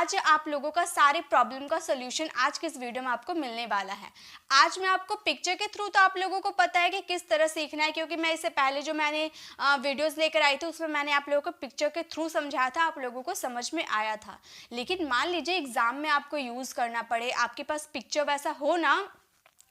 आज आप लोगों का सारे प्रॉब्लम का सोल्यूशन आज के इस वीडियो में आपको मिलने वाला है। आज मैं आपको पिक्चर के थ्रू, तो आप लोगों को पता है कि किस तरह सीखना है, क्योंकि मैं इससे पहले जो मैंने वीडियोस लेकर आई थी उसमें मैंने आप लोगों को पिक्चर के थ्रू समझाया था, आप लोगों को समझ में आया था। लेकिन मान लीजिए एग्जाम में आपको यूज़ करना पड़े, आपके पास पिक्चर वैसा हो ना,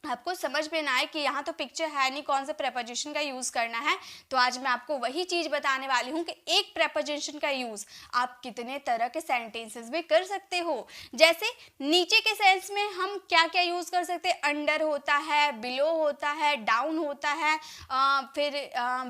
आपको समझ में ना आए कि यहाँ तो पिक्चर है नहीं, कौन से प्रेपोजिशन का यूज़ करना है, तो आज मैं आपको वही चीज़ बताने वाली हूँ कि एक प्रेपोजिशन का यूज़ आप कितने तरह के सेंटेंसेस में कर सकते हो। जैसे नीचे के सेंस में हम क्या क्या यूज़ कर सकते हैं, अंडर होता है, बिलो होता है, डाउन होता है, फिर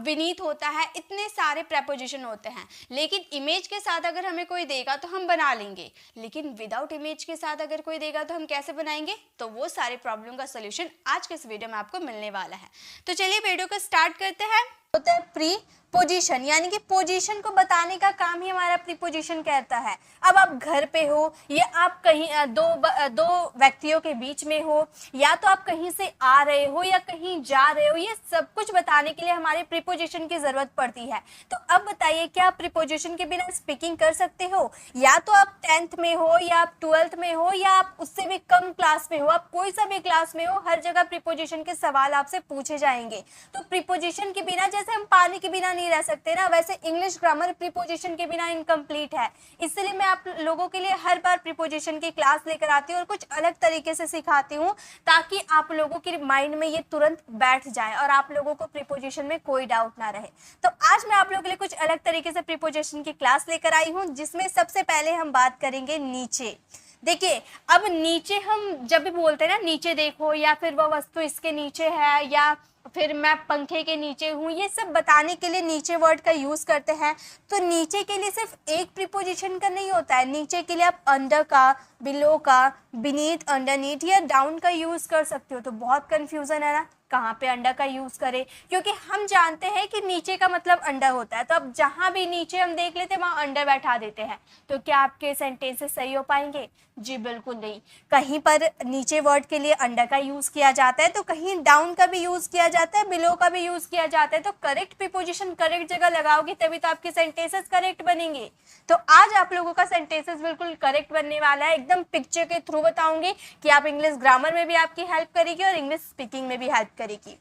विनीत होता है, इतने सारे प्रेपोजिशन होते हैं। लेकिन इमेज के साथ अगर हमें कोई देगा तो हम बना लेंगे, लेकिन विदाउट इमेज के साथ अगर कोई देगा तो हम कैसे बनाएंगे, तो वो सारे प्रॉब्लम का सोल्यूशन आज के इस वीडियो में आपको मिलने वाला है। तो चलिए वीडियो को स्टार्ट करते हैं। होता है प्री पोजीशन, यानी कि पोजीशन को बताने का काम ही हमारा प्रीपोजिशन कहता है। अब आप घर पे हो या आप कहीं दो व्यक्तियों के बीच में हो, या तो आप कहीं से आ रहे हो या कहीं जा रहे हो, ये सब कुछ बताने के लिए हमारे प्रीपोजिशन की जरूरत पड़ती है। तो अब बताइए, क्या आप प्रीपोजिशन के बिना स्पीकिंग कर सकते हो? या तो आप 10th में हो, या आप 12th में हो, या आप उससे भी कम क्लास में हो, आप कोई सा भी क्लास में हो, हर जगह प्रीपोजिशन के सवाल आपसे पूछे जाएंगे। तो प्रीपोजिशन के बिना, जैसे हम पानी के बिना नहीं रह सकते ना, वैसे इंग्लिश ग्रामर प्रीपोजिशन के बिना इनकम्प्लीट है। इसलिए मैं आप लोगों के लिए हर बार प्रीपोजिशन की क्लास लेकर आती हूँ और कुछ अलग तरीके से सिखाती हूँ, ताकि आप लोगों के माइंड में ये तुरंत बैठ जाए और आप लोगों को प्रीपोजिशन में कोई डाउट ना रहे। तो आज मैं आप लोगों के लिए कुछ अलग तरीके से प्रीपोजिशन की क्लास लेकर आई हूँ, जिसमें सबसे पहले हम बात करेंगे नीचे। देखिए, अब नीचे हम जब भी बोलते हैं ना, नीचे देखो, या फिर वह वस्तु इसके नीचे है, या फिर मैं पंखे के नीचे हूँ, ये सब बताने के लिए नीचे वर्ड का यूज़ करते हैं। तो नीचे के लिए सिर्फ एक प्रीपोजिशन का नहीं होता है, नीचे के लिए आप अंडर का, बिलो का, बीनीथ, अंडरनीथ या डाउन का यूज़ कर सकते हो। तो बहुत कन्फ्यूज़न है ना, कहाँ पे अंडर का यूज़ करें, क्योंकि हम जानते हैं कि नीचे का मतलब अंडर होता है। तो अब जहाँ भी नीचे हम देख लेते हैं वहाँ अंडर बैठा देते हैं। तो क्या आपके सेंटेंसेस सही हो पाएंगे? जी बिल्कुल नहीं। कहीं पर नीचे वर्ड के लिए अंडर का यूज़ किया जाता है, तो कहीं डाउन का भी यूज़ किया जाता है, बिलो का भी यूज़ किया जाता है। तो करेक्ट प्रीपोजिशन करेक्ट जगह लगाओगे तभी तो आपके सेंटेंसेस करेक्ट बनेंगे। तो आज आप लोगों का सेंटेंसेस बिल्कुल करेक्ट बनने वाला है, एकदम पिक्चर के थ्रू बताऊंगी कि आप इंग्लिश ग्रामर में भी आपकी हेल्प करेगी और इंग्लिश स्पीकिंग में भी हेल्प करेगी।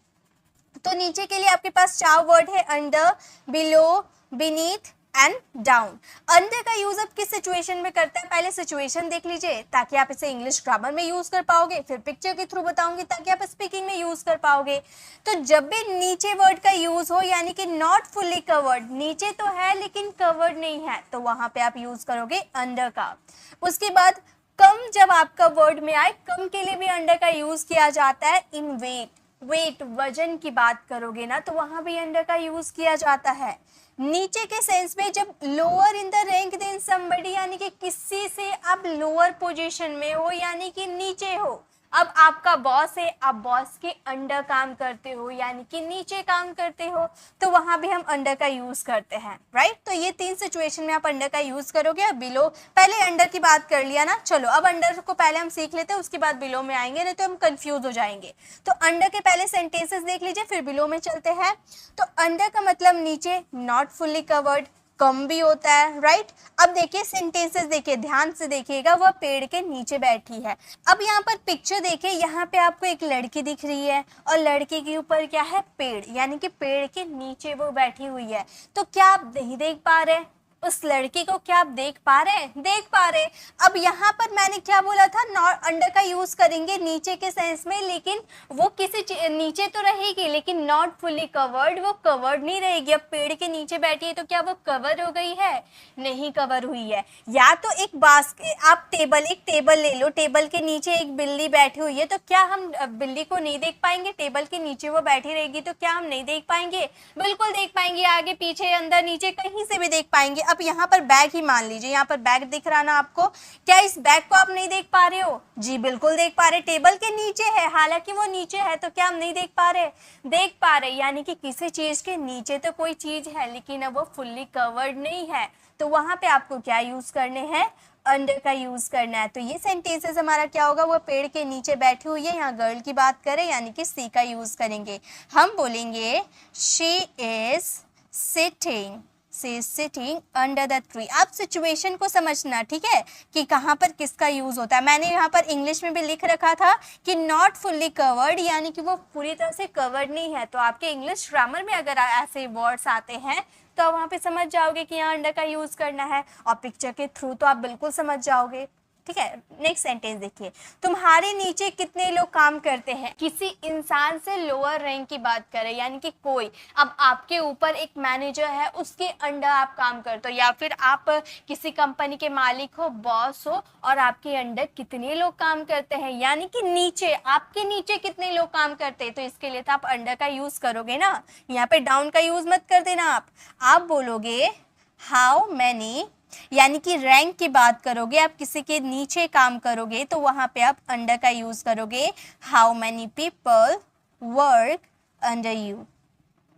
तो नीचे के लिए आपके पास 4 वर्ड है, under, below, beneath and down. Under का यूज अब किस सिचुएशन में करते हैं, पहले सिचुएशन देख लीजिए ताकि आप इसे इंग्लिश ग्रामर में यूज कर पाओगे, फिर पिक्चर के थ्रू बताऊंगी ताकि आप स्पीकिंग में यूज कर पाओगे। तो जब भी नीचे वर्ड का यूज हो, यानी कि नॉट फुल्ली कवर्ड, नीचे तो है लेकिन कवर्ड नहीं है, तो वहां पे आप यूज करोगे अंडर का। उसके बाद कम जब आपका वर्ड में आए, कम के लिए भी अंडर का यूज किया जाता है। इन वेट वजन की बात करोगे ना, तो वहां भी अंडर का यूज किया जाता है। नीचे के सेंस में जब lower in the rank then somebody, यानी कि किसी से आप लोअर पोजीशन में हो, यानी कि नीचे हो। अब आपका बॉस है, आप बॉस के अंडर काम करते हो, यानी कि नीचे काम करते हो, तो वहां भी हम अंडर का यूज करते हैं, राइट। तो ये 3 सिचुएशन में आप अंडर का यूज करोगे। और बिलो, पहले अंडर की बात कर लिया ना, चलो अब अंडर को पहले हम सीख लेते हैं, उसके बाद बिलो में आएंगे, नहीं तो हम कंफ्यूज हो जाएंगे। तो अंडर के पहले सेंटेंसेस देख लीजिए, फिर बिलो में चलते हैं। तो अंडर का मतलब नीचे, नॉट फुल्ली कवर्ड, कम भी होता है, राइट। अब देखिए सेंटेंसेस, देखिए ध्यान से देखिएगा, वह पेड़ के नीचे बैठी है। अब यहाँ पर पिक्चर देखिए, यहाँ पे आपको एक लड़की दिख रही है और लड़की के ऊपर क्या है, पेड़, यानी कि पेड़ के नीचे वो बैठी हुई है। तो क्या आप नहीं देख पा रहे उस लड़की को? क्या आप देख पा रहे हैं? देख पा रहे। अब यहाँ पर मैंने क्या बोला था, नॉट अंडर का यूज करेंगे नीचे के सेंस में, लेकिन वो किसी नीचे तो रहेगी लेकिन नॉट फुल्ली कवर्ड, वो कवर्ड नहीं रहेगी। अब पेड़ के नीचे बैठी है तो क्या वो कवर हो गई है? नहीं कवर हुई है। या तो एक बास्केट, आप एक टेबल ले लो, टेबल के नीचे एक बिल्ली बैठी हुई है, तो क्या हम बिल्ली को नहीं देख पाएंगे? टेबल के नीचे वो बैठी रहेगी तो क्या हम नहीं देख पाएंगे? बिल्कुल देख पाएंगे, आगे पीछे अंदर नीचे कहीं से भी देख पाएंगे। अब यहाँ पर बैग ही मान लीजिए, यहाँ पर बैग दिख रहा ना आपको, क्या इस बैग को आप नहीं देख पा रहे हो? जी बिल्कुल देख पा रहे, टेबल के नीचे है, हालांकि वो नीचे है, तो क्या हम नहीं देख पा रहे? देख पा रहे, यानी कि किसी चीज के नीचे तो कोई चीज है लेकिन अब वो फुल्ली कवर्ड नहीं है, तो वहां पे आपको क्या यूज करने हैं? अंडर का यूज करना है। तो ये सेंटेंसेस हमारा क्या होगा, वो पेड़ के नीचे बैठी हुई है, यहाँ गर्ल की बात करें यानी कि सी का यूज करेंगे। हम बोलेंगे she is sitting she is sitting under the tree. आप सिचुएशन को समझना, ठीक है, कि कहाँ पर किसका यूज होता है। मैंने यहाँ पर इंग्लिश में भी लिख रखा था कि नॉट फुल्ली कवर्ड, यानी कि वो पूरी तरह से कवर्ड नहीं है। तो आपके इंग्लिश ग्रामर में अगर ऐसे वर्ड्स आते हैं तो आप वहाँ पे समझ जाओगे कि यहाँ अंडर का यूज करना है, और पिक्चर के थ्रू तो आप बिल्कुल समझ जाओगे, ठीक है। नेक्स्ट सेंटेंस देखिए, तुम्हारे नीचे कितने लोग काम करते हैं। किसी इंसान से लोअर रैंक की बात करें, यानी कि कोई, अब आपके ऊपर एक मैनेजर है, उसके अंडर आप काम करते हो, या फिर आप किसी कंपनी के मालिक हो, बॉस हो, और आपके अंडर कितने लोग काम करते हैं, यानी कि नीचे, आपके नीचे कितने लोग काम करते हैं। तो इसके लिए तो आप अंडर का यूज करोगे ना, यहाँ पे डाउन का यूज मत कर देना। आप बोलोगे हाउ मैनी, यानी कि रैंक की बात करोगे, आप किसी के नीचे काम करोगे तो वहां पे आप अंडर का यूज करोगे। How many people work under you,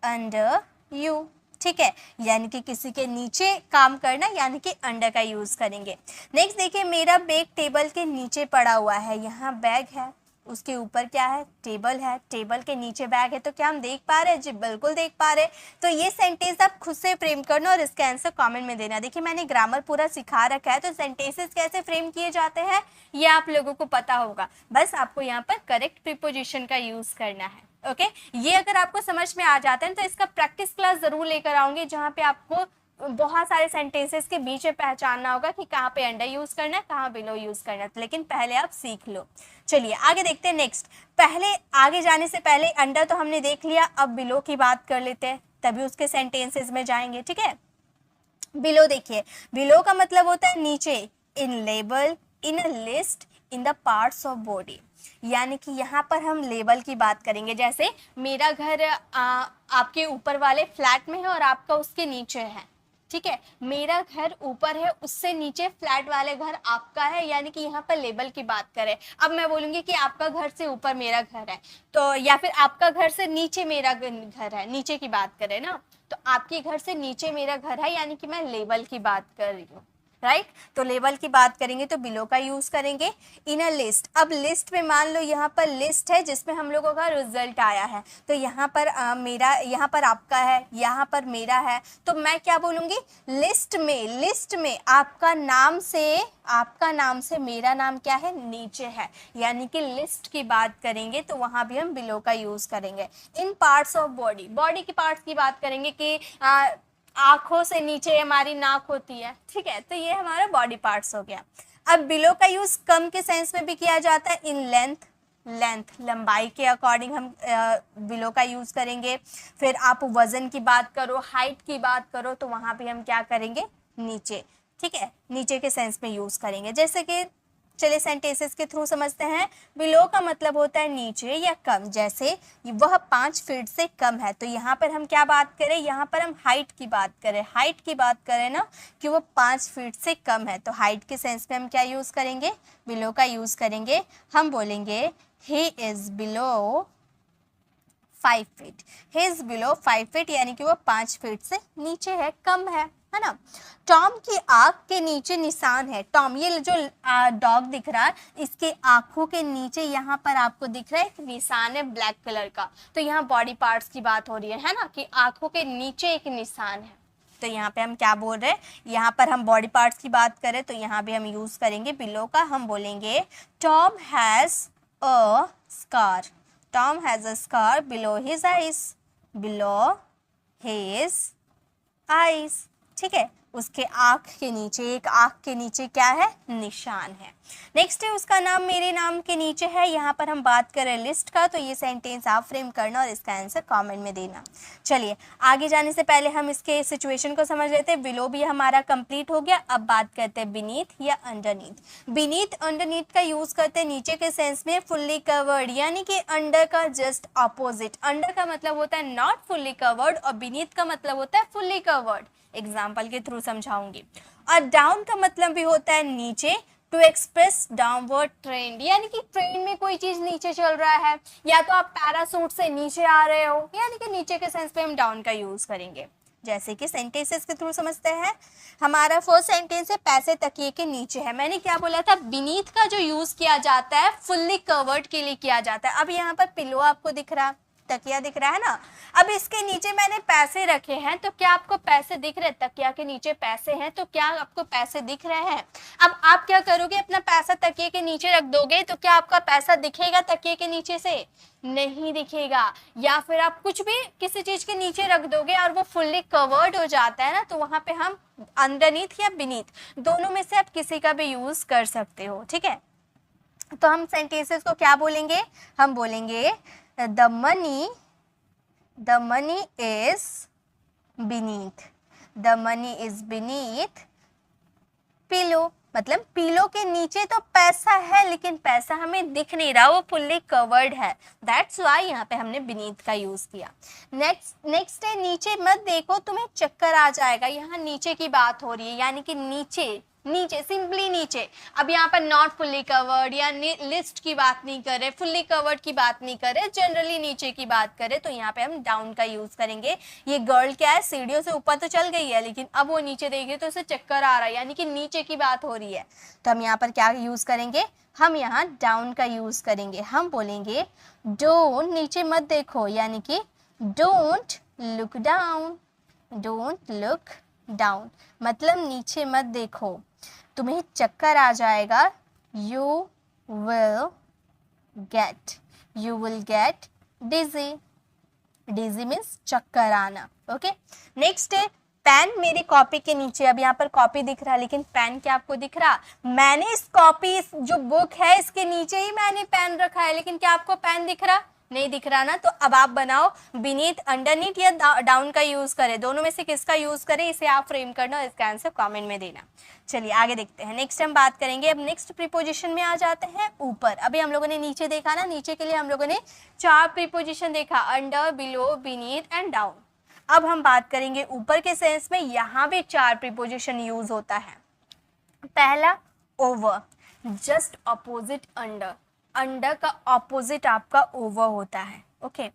under you, ठीक है, यानी कि किसी के नीचे काम करना, यानी कि अंडर का यूज करेंगे। नेक्स्ट देखिए, मेरा बैग टेबल के नीचे पड़ा हुआ है। यहाँ बैग है, उसके ऊपर क्या है, टेबल है, टेबल के नीचे बैग है। तो क्या हम देख पा रहे हैं? जी बिल्कुल देख पा रहे हैं। तो ये सेंटेंस आप खुद से फ्रेम करना और इसका आंसर कमेंट में देना। देखिए मैंने ग्रामर पूरा सिखा रखा है, तो सेंटेंसेस कैसे फ्रेम किए जाते हैं ये आप लोगों को पता होगा। बस आपको यहाँ पर करेक्ट प्रीपोजिशन का यूज करना है। ओके, ये अगर आपको समझ में आ जाते हैं तो इसका प्रैक्टिस क्लास जरूर लेकर आऊंगी, जहाँ पे आपको बहुत सारे सेंटेंसेस के बीच में पहचानना होगा कि कहाँ पे अंडर यूज करना है, कहाँ बिलो यूज करना है। लेकिन पहले आप सीख लो। चलिए आगे देखते हैं। नेक्स्ट, पहले आगे जाने से पहले अंडर तो हमने देख लिया, अब बिलो की बात कर लेते हैं, तभी उसके सेंटेंसेस में जाएंगे, ठीक है। बिलो देखिए, बिलो का मतलब होता है नीचे, इन लेबल, in a list, in the parts of body, यानी कि यहाँ पर हम लेवल की बात करेंगे। जैसे मेरा घर आपके ऊपर वाले फ्लैट में है और आपका उसके नीचे है, ठीक है। मेरा घर ऊपर है, उससे नीचे फ्लैट वाले घर आपका है, यानी कि यहाँ पर लेवल की बात करें। अब मैं बोलूँगी कि आपका घर से ऊपर मेरा घर है, तो या फिर आपका घर से नीचे मेरा घर है, नीचे की बात करें ना, तो आपके घर से नीचे मेरा घर है, यानी कि मैं लेवल की बात कर रही हूँ, राइट। तो लेवल की बात करेंगे तो बिलो का यूज करेंगे। इन अ लिस्ट, अब लिस्ट में मान लो यहाँ पर लिस्ट है जिसमें हम लोगों का रिजल्ट आया है, तो यहाँ पर मेरा, यहाँ पर आपका है, यहाँ पर मेरा है, तो मैं क्या बोलूँगी, लिस्ट में, लिस्ट में आपका नाम से मेरा नाम क्या है, नीचे है, यानी कि लिस्ट की बात करेंगे तो वहाँ भी हम बिलो का यूज करेंगे। इन पार्ट्स ऑफ बॉडी, बॉडी की पार्ट्स की बात करेंगे कि आंखों से नीचे हमारी नाक होती है, ठीक है, तो ये हमारा बॉडी पार्ट्स हो गया। अब बिलो का यूज कम के सेंस में भी किया जाता है। इन लेंथ, लेंथ लंबाई के अकॉर्डिंग हम बिलो का यूज करेंगे। फिर आप वजन की बात करो, हाइट की बात करो, तो वहां भी हम क्या करेंगे, नीचे, ठीक है, नीचे के सेंस में यूज करेंगे। जैसे कि चलिए सेंटेंसेस के थ्रू समझते हैं। बिलो का मतलब होता है नीचे या कम, जैसे वह 5 फीट से कम है, तो यहाँ पर हम क्या बात करें, यहाँ पर हम हाइट की बात करें, हाइट की बात करें ना कि वो 5 फीट से कम है, तो हाइट के सेंस में हम क्या यूज़ करेंगे, बिलो का यूज़ करेंगे। हम बोलेंगे he is below 5 feet, he is below 5 feet, यानी कि वो 5 फीट से नीचे है, कम है ना। टॉम की आंख के नीचे निशान है। टॉम, ये जो डॉग दिख रहा है, इसके आंखों के नीचे यहाँ पर आपको दिख रहा है एक निशान है ब्लैक कलर का, तो यहाँ बॉडी पार्ट्स की बात हो रही है ना, कि आंखों के नीचे एक निशान है। तो यहाँ पे हम क्या बोल रहे हैं, यहाँ पर हम बॉडी पार्ट्स की बात करें तो यहाँ भी हम यूज करेंगे बिलो का। हम बोलेंगे Tom has a scar, Tom has a scar below his eyes, below his eyes, ठीक है, उसके आँख के नीचे, एक आँख के नीचे क्या है, निशान है। नेक्स्ट है उसका नाम मेरे नाम के नीचे है। यहाँ पर हम बात करें लिस्ट का, तो ये सेंटेंस आप फ्रेम करना और इसका आंसर कमेंट में देना। चलिए आगे जाने से पहले हम इसके सिचुएशन को समझ लेते हैं। बिलो भी हमारा कंप्लीट हो गया। अब बात करते हैं बीनीथ या अंडरनीथ। बीनीथ अंडरनीथ का यूज करते हैं नीचे के सेंस में, फुल्ली कवर्ड, यानी कि अंडर का जस्ट ऑपोजिट। अंडर का मतलब होता है नॉट फुल्ली कवर्ड और बीनीथ का मतलब होता है फुल्ली कवर्ड। एग्जाम्पल के थ्रू समझाऊंगी। और डाउन का मतलब भी होता है नीचे, टू एक्सप्रेस डाउनवर्ड ट्रेंड, यानी कि ट्रेन में कोई चीज नीचे चल रहा है, या तो आप पैरासूट से नीचे आ रहे हो, यानी कि नीचे के सेंस पे हम डाउन का यूज करेंगे। जैसे कि सेंटेंसेस के थ्रू समझते हैं। हमारा फर्स्ट सेंटेंस है पैसे तकिए के नीचे है। मैंने क्या बोला था, बीनीथ का जो यूज किया जाता है फुल्ली कवर्ड के लिए किया जाता है। अब यहाँ पर पिलो आपको दिख रहा, तकिया दिख रहा है ना। अब इसके नीचे मैंने पैसे रखे हैं, तो क्या आपको पैसे दिख रहे हैं? तकिया के नीचे पैसे हैं, तो क्या आपको पैसे दिख रहे हैं? अब आप क्या करोगे, अपना पैसा तकिए के नीचे रख दोगे, तो क्या आपका पैसा दिखेगा तकिए के नीचे से? नहीं दिखेगा। या फिर आप कुछ भी किसी चीज के नीचे रख दोगे और वो फुल्ली कवर्ड हो जाता है ना, तो वहां पे हम अंडरनीथ या बीनीथ दोनों में से आप किसी का भी यूज कर सकते हो, ठीक है। तो हम सेंटेंसेस को क्या बोलेंगे? हम बोलेंगे the money is beneath, the money is beneath pillow, मतलब पिलो के नीचे तो पैसा है लेकिन पैसा हमें दिख नहीं रहा, वो फुल्ली कवर्ड है, दैट्स वाई यहाँ पे हमने बीनीथ का यूज किया। नेक्स्ट है नीचे मत देखो तुम्हें चक्कर आ जाएगा। यहाँ नीचे की बात हो रही है, यानी कि नीचे सिंपली नीचे। अब यहाँ पर नॉट फुल्ली कवर्ड या लिस्ट की बात नहीं करे, फुल्ली कवर्ड की बात नहीं करे, जनरली नीचे की बात करे, तो यहाँ पे हम डाउन का यूज करेंगे। ये गर्ल क्या है, सीढ़ियों से ऊपर तो चल गई है लेकिन अब वो नीचे देखे तो उसे चक्कर आ रहा है, यानी कि नीचे की बात हो रही है। तो हम यहाँ पर क्या यूज करेंगे? हम यहाँ डाउन का यूज करेंगे। हम बोलेंगे डोंट, नीचे मत देखो, यानी कि don't look down, don't look down मतलब नीचे मत देखो, तुम्हें चक्कर आ जाएगा। You will get dizzy, dizzy means चक्कर आना। ओके, नेक्स्ट है पेन मेरी कॉपी के नीचे। अब यहाँ पर कॉपी दिख रहा है लेकिन पेन क्या आपको दिख रहा? मैंने इस कॉपी, जो बुक है इसके नीचे ही मैंने पेन रखा है, लेकिन क्या आपको पेन दिख रहा? नहीं दिख रहा ना। तो अब आप बनाओ बीनीथ, अंडरनीथ या डाउन का यूज करें, दोनों में से किसका यूज करें, इसे आप फ्रेम करना, इसका आंसर कमेंट में देना। चलिए आगे देखते हैं। नेक्स्ट हम बात करेंगे, अब नेक्स्ट प्रीपोजिशन में आ जाते हैं ऊपर। अभी हम लोगों ने नीचे देखा ना, नीचे के लिए हम लोगों ने 4 प्रीपोजिशन देखा, under, below, beneath and down. अब हम बात करेंगे ऊपर के सेंस में, यहाँ भी 4 प्रीपोजिशन यूज होता है। पहला over, just opposite under, under का ऑपोजिट आपका ओवर होता है। ओके,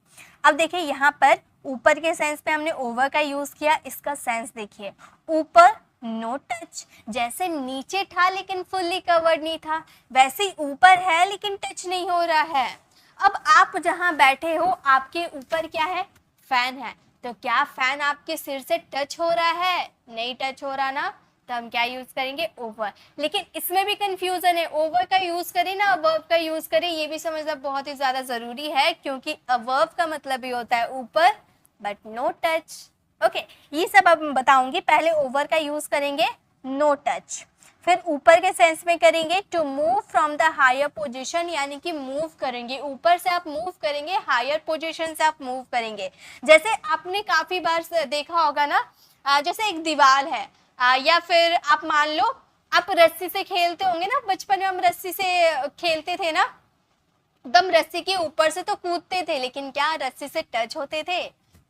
अब देखिए यहाँ पर ऊपर के सेंस में हमने ओवर का यूज किया, इसका सेंस देखिए, ऊपर नो टच, जैसे नीचे था लेकिन फुल्ली कवर्ड नहीं था, वैसे ही ऊपर है लेकिन टच नहीं हो रहा है। अब आप जहाँ बैठे हो आपके ऊपर क्या है? फैन है, तो क्या फैन आपके सिर से टच हो रहा है? नहीं टच हो रहा ना, तो हम क्या यूज करेंगे? ओवर। लेकिन इसमें भी कंफ्यूजन है, ओवर का यूज करें ना अवर्ब का यूज करें, ये भी समझना बहुत ही ज्यादा जरूरी है, क्योंकि अवर्ब का मतलब ही होता है ऊपर बट नो टच। ओके, ये सब अब बताऊंगी। पहले ओवर का यूज करेंगे, नो टच, फिर ऊपर के सेंस में करेंगे to move from the higher position, यानी कि मूव करेंगे, ऊपर से आप मूव करेंगे, हायर पोजीशन से आप मूव करेंगे। जैसे आपने काफी बार देखा होगा ना, जैसे एक दीवार है, या फिर आप मान लो आप रस्सी से खेलते होंगे ना, बचपन में हम रस्सी से खेलते थे ना, एकदम रस्सी के ऊपर से तो कूदते थे, लेकिन क्या रस्सी से टच होते थे?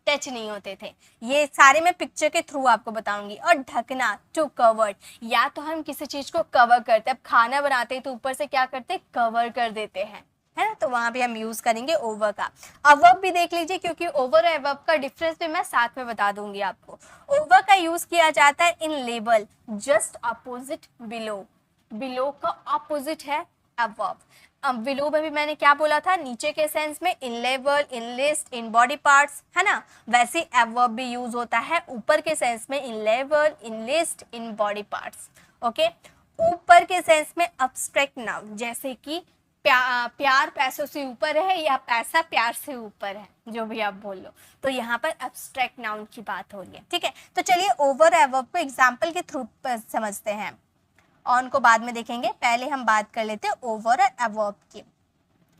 टच नहीं होते थे। ये सारे मैं पिक्चर के थ्रू आपको बताऊंगी। और ढकना, टू कवर्ड, या तो हम किसी चीज को कवर करते हैं, अब खाना बनाते हैं तो ऊपर से क्या करते? कवर कर देते हैं, है ना, तो वहां भी हम यूज करेंगे ओवर का। अवर्ब भी देख लीजिए, क्योंकि ओवर और अवर्ब का डिफरेंस भी मैं साथ में बता दूंगी आपको। ओवर का यूज किया जाता है in level, just opposite below, below का ऑपोजिट है अवर्ब। अब बिलो में भी मैंने क्या बोला था, नीचे के सेंस में in level, in list, in body parts, है ना, वैसे एडवर्ब भी यूज होता है ऊपर के सेंस में, in level, in list, in body parts. Okay, ऊपर के सेंस में एब्स्ट्रैक्ट नाउन, जैसे कि प्यार पैसों से ऊपर है या पैसा प्यार से ऊपर है, जो भी आप बोल लो, तो यहाँ पर एब्स्ट्रैक्ट नाउन की बात हो रही है। ठीक है, तो चलिए ओवर एडवर्ब को एग्जाम्पल के थ्रू समझते हैं, ऑन को बाद में देखेंगे, पहले हम बात कर लेते हैं ओवर और एडवर्ब की।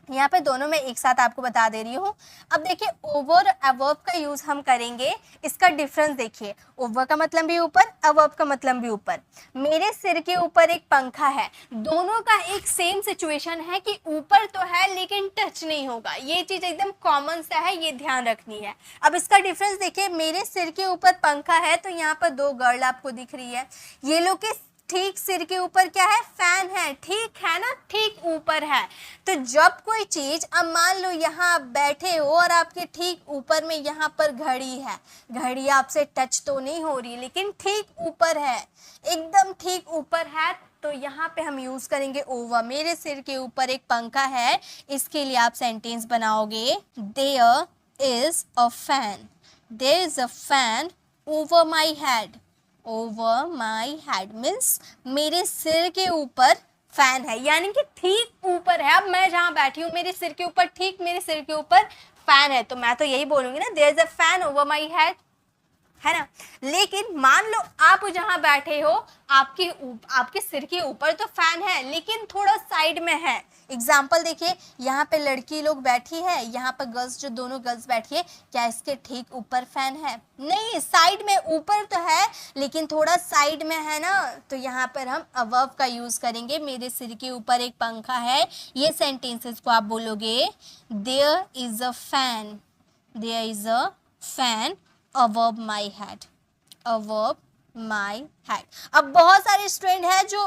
यहाँ पे दोनों में एक साथ आपको बता दे रही हूँ। अब देखिए ओवर एडवर्ब का यूज हम करेंगे, इसका डिफरेंस देखिए, ओवर का मतलब भी ऊपर, एडवर्ब का मतलब भी ऊपर। मेरे सिर के ऊपर एक पंखा है, दोनों का एक सेम सिचुएशन है कि ऊपर तो है लेकिन टच नहीं होगा, ये चीज एकदम कॉमन सा है, ये ध्यान रखनी है। अब इसका डिफरेंस देखिए, मेरे सिर के ऊपर पंखा है तो यहाँ पर 2 गर्ल आपको दिख रही है, ये लोग के ठीक सिर के ऊपर क्या है? फैन है, ठीक है ना, ठीक ऊपर है। तो जब कोई चीज, अब मान लो यहाँ आप बैठे हो और आपके ठीक ऊपर में यहाँ पर घड़ी है, घड़ी आपसे टच तो नहीं हो रही लेकिन ठीक ऊपर है, एकदम ठीक ऊपर है, तो यहाँ पे हम यूज करेंगे ओवर। मेरे सिर के ऊपर एक पंखा है, इसके लिए आप सेंटेंस बनाओगे, there is a fan. There is a fan over my head. Over my head means मेरे सिर के ऊपर फैन है, यानी कि ठीक ऊपर है। अब मैं जहाँ बैठी हूँ मेरे सिर के ऊपर, ठीक मेरे सिर के ऊपर फैन है, तो मैं तो यही बोलूंगी ना, there is a fan over my head, है ना। लेकिन मान लो आप जहां बैठे हो, आपके सिर के ऊपर तो फैन है लेकिन थोड़ा साइड में है। एग्जाम्पल देखिए, यहाँ पे लड़की लोग बैठी है, यहाँ पर गर्ल्स, जो दोनों गर्ल्स बैठी है, क्या इसके ठीक ऊपर फैन है? नहीं, साइड में, ऊपर तो है लेकिन थोड़ा साइड में है ना। तो यहाँ पर हम अबव का यूज करेंगे। मेरे सिर के ऊपर एक पंखा है, ये सेंटेंसेस को आप बोलोगे there is a fan, there is a fan above my head, above my head। अब बहुत सारे स्टूडेंट हैं जो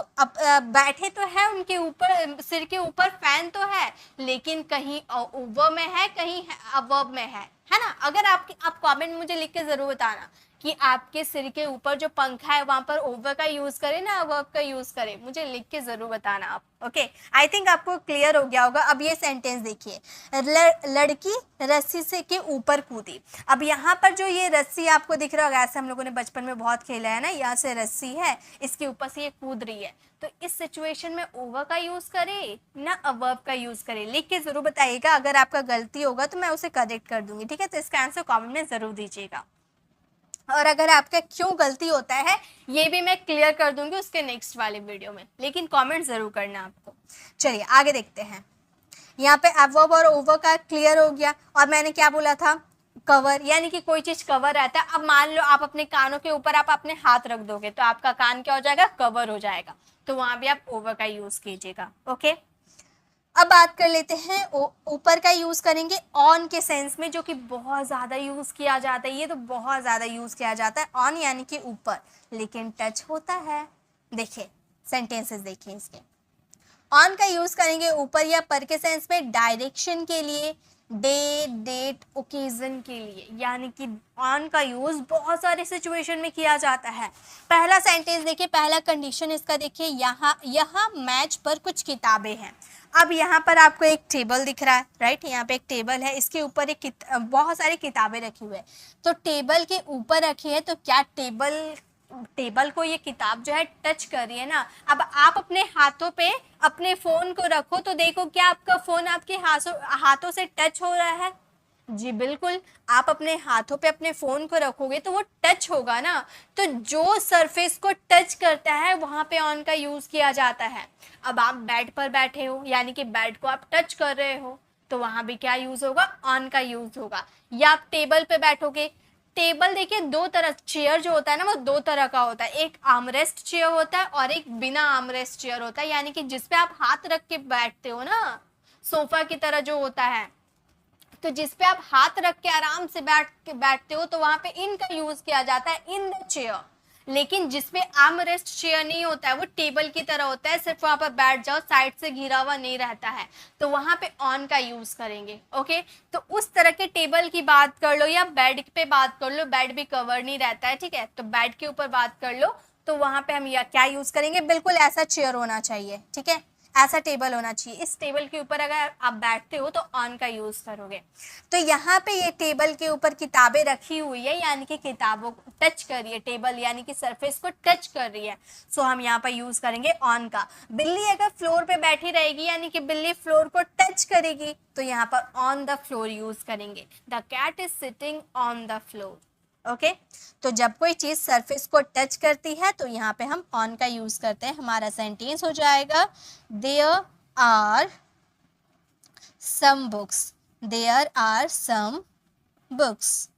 बैठे तो है, उनके ऊपर, सिर के ऊपर फैन तो है लेकिन कहीं ओवर में है, कहीं above में है ना। अगर आप कमेंट मुझे लिख के जरूर बताना कि आपके सिर के ऊपर जो पंखा है वहां पर ओवर का यूज करें ना above का यूज करें, मुझे लिख के जरूर बताना आप। ओके, आई थिंक आपको क्लियर हो गया होगा। अब ये सेंटेंस देखिए, लड़की रस्सी से के ऊपर कूदी। अब यहाँ पर जो ये रस्सी आपको दिख रहा होगा, ऐसे हम लोगों ने बचपन में बहुत खेला है ना, यहाँ से रस्सी है, इसके ऊपर से ये कूद रही है, तो इस सिचुएशन में ओवर का यूज करें ना अबव का यूज करें, लिख के जरूर बताइएगा। अगर आपका गलती होगा तो मैं उसे करेक्ट कर दूंगी, ठीक है। तो इसका आंसर कमेंट में जरूर दीजिएगा। और अगर आपका क्यों गलती होता है ये भी मैं क्लियर कर दूंगी उसके नेक्स्ट वाले वीडियो में, लेकिन कमेंट जरूर करना आपको। चलिए आगे देखते हैं। यहाँ पे एडवर्ब और ओवर का क्लियर हो गया। और मैंने क्या बोला था, कवर, यानी कि कोई चीज कवर रहता है। अब मान लो आप अपने कानों के ऊपर आप अपने हाथ रख दोगे तो आपका कान क्या हो जाएगा, कवर हो जाएगा, तो वहां भी आप ओवर का यूज कीजिएगा। ओके, अब बात कर लेते हैं ऊपर का यूज करेंगे ऑन के सेंस में, जो कि बहुत ज्यादा यूज किया जाता है। ये तो बहुत ज्यादा यूज किया जाता है, ऑन यानी कि ऊपर, लेकिन टच होता है। देखिए सेंटेंसेस देखिए इसके, ऑन का यूज करेंगे ऊपर या पर के सेंस में डायरेक्शन के लिए, डे, डेट, ओकेजन के लिए, यानी कि ऑन का यूज बहुत सारे सिचुएशन में किया जाता है। पहला सेंटेंस देखिए, पहला कंडीशन इसका देखिए, यहाँ मैच पर कुछ किताबें हैं। अब यहाँ पर आपको एक टेबल दिख रहा है, राइट, यहाँ पे एक टेबल है, इसके ऊपर बहुत सारी किताबें रखी हुई है। तो टेबल के ऊपर रखी है, तो क्या टेबल को ये किताब जो है टच कर रही है ना। अब आप अपने हाथों पे अपने फोन को रखो तो देखो क्या आपका फोन आपके हाथों से टच हो रहा है? जी बिल्कुल, आप अपने हाथों पे अपने फोन को रखोगे तो वो टच होगा ना। तो जो सरफेस को टच करता है वहां पे ऑन का यूज किया जाता है। अब आप बेड पर बैठे हो, यानी कि बेड को आप टच कर रहे हो, तो वहां भी क्या यूज होगा, ऑन का यूज होगा। या आप टेबल पे बैठोगे, टेबल देखिए दो तरह, चेयर जो होता है ना वो दो तरह का होता है, एक आर्मरेस्ट चेयर होता है और एक बिना आर्मरेस्ट चेयर होता है, यानी कि जिसपे आप हाथ रख के बैठते हो ना, सोफा की तरह जो होता है। तो जिसपे आप हाथ रख के आराम से बैठते हो तो वहां पे इन का यूज किया जाता है, इन द चेयर। लेकिन जिसपे आर्मरेस्ट चेयर नहीं होता है, वो टेबल की तरह होता है, सिर्फ वहां पर बैठ जाओ, साइड से घिरा हुआ नहीं रहता है, तो वहां पे ऑन का यूज करेंगे। ओके, तो उस तरह के टेबल की बात कर लो या बेड पे बात कर लो, बेड भी कवर नहीं रहता है, ठीक है, तो बेड के ऊपर बात कर लो, तो वहां पे हम क्या यूज करेंगे, बिल्कुल ऐसा चेयर होना चाहिए, ठीक है, ऐसा टेबल होना चाहिए। इस टेबल के ऊपर अगर आप बैठते हो तो ऑन का यूज करोगे। तो यहाँ पे ये टेबल के ऊपर किताबें रखी हुई है, यानी कि किताबों को टच कर रही है, टेबल यानी कि सरफेस को टच कर रही है, सो हम यहाँ पर यूज करेंगे ऑन का। बिल्ली अगर फ्लोर पे बैठी रहेगी, यानी कि बिल्ली फ्लोर को टच करेगी, तो यहाँ पर ऑन द फ्लोर यूज करेंगे, the cat is sitting on the floor. Okay, तो जब कोई चीज सरफेस को टच करती है तो यहाँ पे हम ऑन का यूज करते हैं। हमारा सेंटेंस हो जाएगा, there are some books, there are some books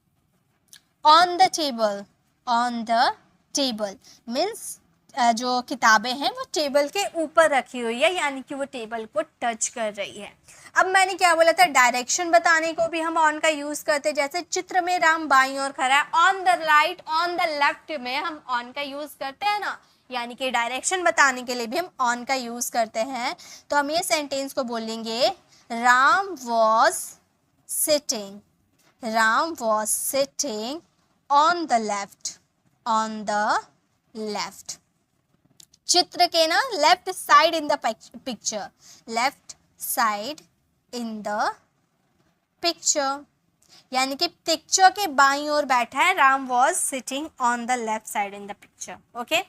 on the table, on the table means जो किताबें हैं वो टेबल के ऊपर रखी हुई है, यानी कि वो टेबल को टच कर रही है। अब मैंने क्या बोला था, डायरेक्शन बताने को भी हम ऑन का यूज करते हैं, जैसे चित्र में राम बाईं ओर खड़ा है, on the right, on the left में हम ऑन का यूज करते हैं ना, यानी कि डायरेक्शन बताने के लिए भी हम ऑन का यूज करते हैं। तो हम ये सेंटेंस को बोलेंगे, Ram was sitting, Ram was sitting on the left, on the left, चित्र के ना left side in the picture, left side in the picture. यानी कि पिक्चर के बाईं ओर बैठा है। Ram was sitting on the left side in the picture. Okay,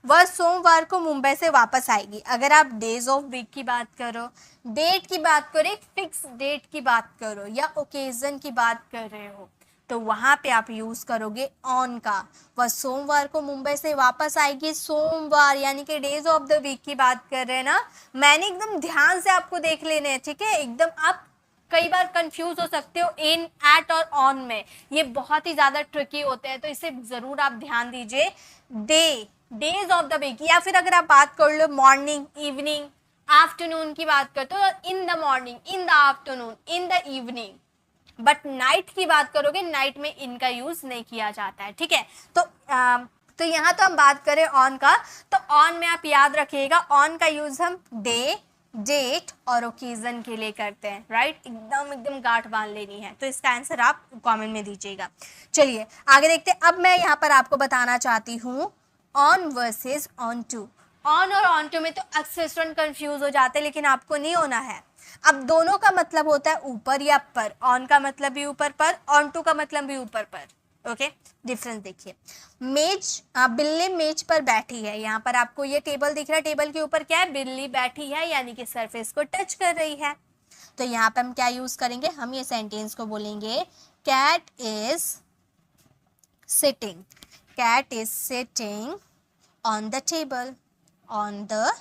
वह सोमवार को मुंबई से वापस आएगी। अगर आप डेज ऑफ वीक की बात करो, डेट की बात करो, एक फिक्स डेट की बात करो या ओकेजन की बात कर रहे हो, तो वहां पे आप यूज करोगे ऑन का। वह सोमवार को मुंबई से वापस आएगी। सोमवार यानी कि डेज ऑफ द वीक की बात कर रहे हैं ना। मैंने एकदम ध्यान से आपको देख लेने हैं, ठीक है। एकदम आप कई बार कंफ्यूज हो सकते हो इन, एट और ऑन में, ये बहुत ही ज्यादा ट्रिकी होते हैं, तो इसे जरूर आप ध्यान दीजिए। Day, days of the week, या फिर अगर आप बात कर लो मॉर्निंग, इवनिंग, आफ्टरनून की बात करते हो, in the morning, in the afternoon, in the evening. But night की बात करोगे, नाइट में इनका यूज नहीं किया जाता है, ठीक है। तो यहाँ तो हम बात करें ऑन का, तो ऑन में आप याद रखिएगा, ऑन का यूज हम डे, डेट और ओकेजन के लिए करते हैं, राइट। एकदम गांठ बांध लेनी है, तो इसका आंसर आप कमेंट में दीजिएगा। चलिए आगे देखते हैं। अब मैं यहाँ पर आपको बताना चाहती हूँ on versus onto. On और ऑन टू में तो अक्सर स्टूडेंट कंफ्यूज हो जाते हैं, लेकिन आपको नहीं होना है। अब दोनों का मतलब होता है ऊपर या पर। ऑन का मतलब भी ऊपर पर, ऑन टू का मतलब भी ऊपर पर। ओके, डिफरेंस देखिए। मेज, बिल्ली मेज पर बैठी है। यहाँ पर आपको ये टेबल दिख रहा है, टेबल के ऊपर क्या है, बिल्ली बैठी है, यानी कि सरफेस को टच कर रही है। तो यहाँ पे हम क्या यूज करेंगे, हम ये सेंटेंस को बोलेंगे cat is sitting. Cat is sitting on the table, on the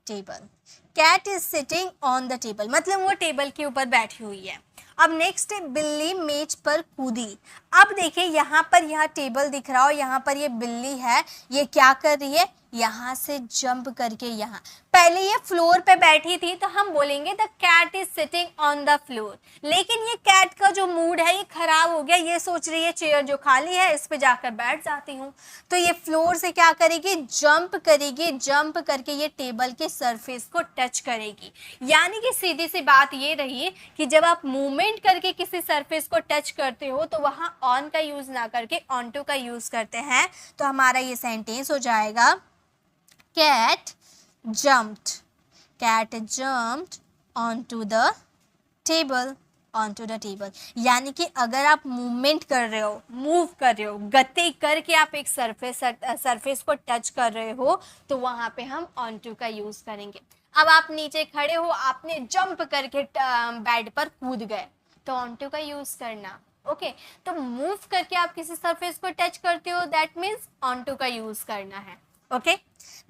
table. Cat is sitting on the table, मतलब वो टेबल के ऊपर बैठी हुई है। अब नेक्स्ट है बिल्ली मेज पर कूदी। अब देखिए यहाँ पर यह टेबल दिख रहा हो, यहाँ पर ये बिल्ली है, ये क्या कर रही है, यहाँ से जंप करके यहाँ। पहले ये फ्लोर पे बैठी थी, तो हम बोलेंगे the cat is sitting on the floor. लेकिन ये कैट का जो मूड है ये खराब हो गया, ये सोच रही है चेयर जो खाली है इस पे जाकर बैठ जाती हूँ। तो ये फ्लोर से क्या करेगी, जंप करेगी, जंप करके ये टेबल के सरफेस को टच करेगी। यानी कि सीधी सी बात ये रही कि जब आप मूवमेंट करके किसी सरफेस को टच करते हो, तो वहाँ ऑन का यूज ना करके ऑन टू का यूज करते हैं। तो हमारा ये सेंटेंस हो जाएगा cat jumped, cat jumped onto the table, onto the table। यानी कि अगर आप मूवमेंट कर रहे हो, मूव कर रहे हो, गति करके आप एक सरफेस को टच कर रहे हो, तो वहां पे हम ऑन टू का यूज करेंगे। अब आप नीचे खड़े हो, आपने जंप करके बेड पर कूद गए, तो ऑन टू का यूज करना। ओके, तो मूव करके आप किसी सरफेस को टच करते हो, दैट मीन्स ऑन टू का यूज करना है। ओके,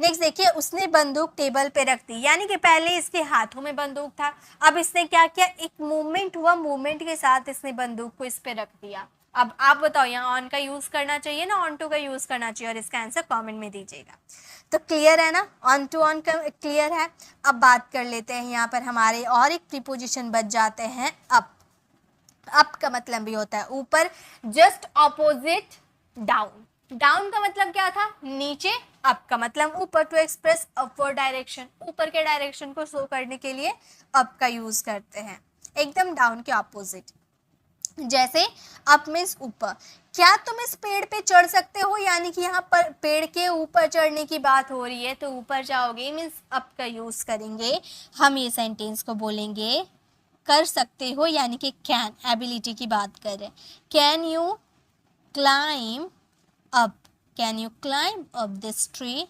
नेक्स्ट देखिए, उसने बंदूक टेबल पे रख दी। यानी कि पहले इसके हाथों में बंदूक था, अब इसने क्या किया, एक मूवमेंट हुआ, मूवमेंट के साथ इसने बंदूक को इस पे रख दिया। अब आप बताओ यहाँ ऑन का यूज करना चाहिए ना ऑन टू का यूज करना चाहिए, और इसका आंसर कमेंट में दीजिएगा। तो क्लियर है ना, ऑन टू ऑन का क्लियर है। अब बात कर लेते हैं, यहाँ पर हमारे और एक प्रीपोजिशन बच जाते हैं अप। अप का मतलब भी होता है ऊपर, जस्ट ऑपोजिट डाउन। डाउन का मतलब क्या था, नीचे। अप का मतलब ऊपर, टू एक्सप्रेस अपवर्ड डायरेक्शन, ऊपर के डायरेक्शन को शो करने के लिए अप का यूज करते हैं, एकदम डाउन के ऑपोजिट। जैसे अप मीन्स ऊपर। क्या तुम इस पेड़ पे चढ़ सकते हो, यानी कि यहाँ पर पेड़ के ऊपर चढ़ने की बात हो रही है, तो ऊपर जाओगे मीन्स अप का यूज करेंगे। हम ये सेंटेंस को बोलेंगे कर सकते हो, यानी कि कैन, एबिलिटी की बात कर रहे हैं। Can you climb up, can you climb up this tree,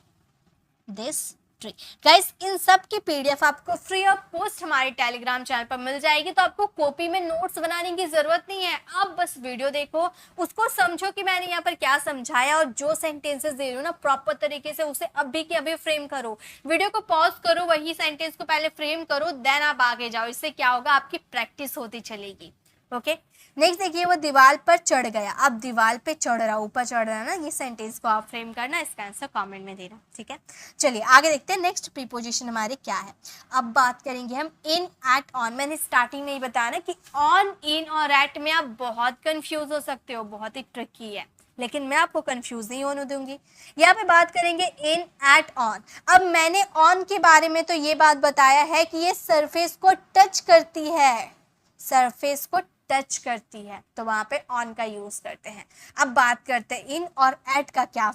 this tree। Guys, इन सब की पीडीएफ आपको फ्री ऑफ कॉस्ट हमारे टेलीग्राम चैनल पर मिल जाएगी, तो आपको कॉपी में नोट्स बनाने की जरूरत नहीं है। आप बस वीडियो देखो, उसको समझो कि मैंने यहाँ पर क्या समझाया, और जो सेंटेंसेस दे रही हूँ ना प्रॉपर तरीके से उसे अभी के अभी फ्रेम करो। वीडियो को पॉज करो, वही सेंटेंस को पहले फ्रेम करो, देन आप आगे जाओ। इससे क्या होगा, आपकी प्रैक्टिस होती चलेगी। ओके, नेक्स्ट देखिए, वो दीवार पर चढ़ गया। अब दीवार पे चढ़ रहा, ऊपर चढ़ रहा है ना, ये सेंटेंस को आप फ्रेम करना, इसका आंसर कमेंट में देना, ठीक है। चलिए आगे देखते हैं, नेक्स्ट प्रीपोजिशन हमारी क्या है। अब बात करेंगे हम इन, एट, ऑन। मैंने स्टार्टिंग में ही बताया ना कि ऑन, इन और एट में आप बहुत कंफ्यूज हो सकते हो, बहुत ही ट्रिकी है, लेकिन मैं आपको कंफ्यूज नहीं होने दूंगी। यहाँ पे बात करेंगे इन, एट, ऑन। अब मैंने ऑन के बारे में तो ये बात बताया है कि ये सरफेस को टच करती है, सरफेस को टच करती है, तो वहां पे ऑन का यूज करते हैं। अब बात करते हैं इन और एट का क्या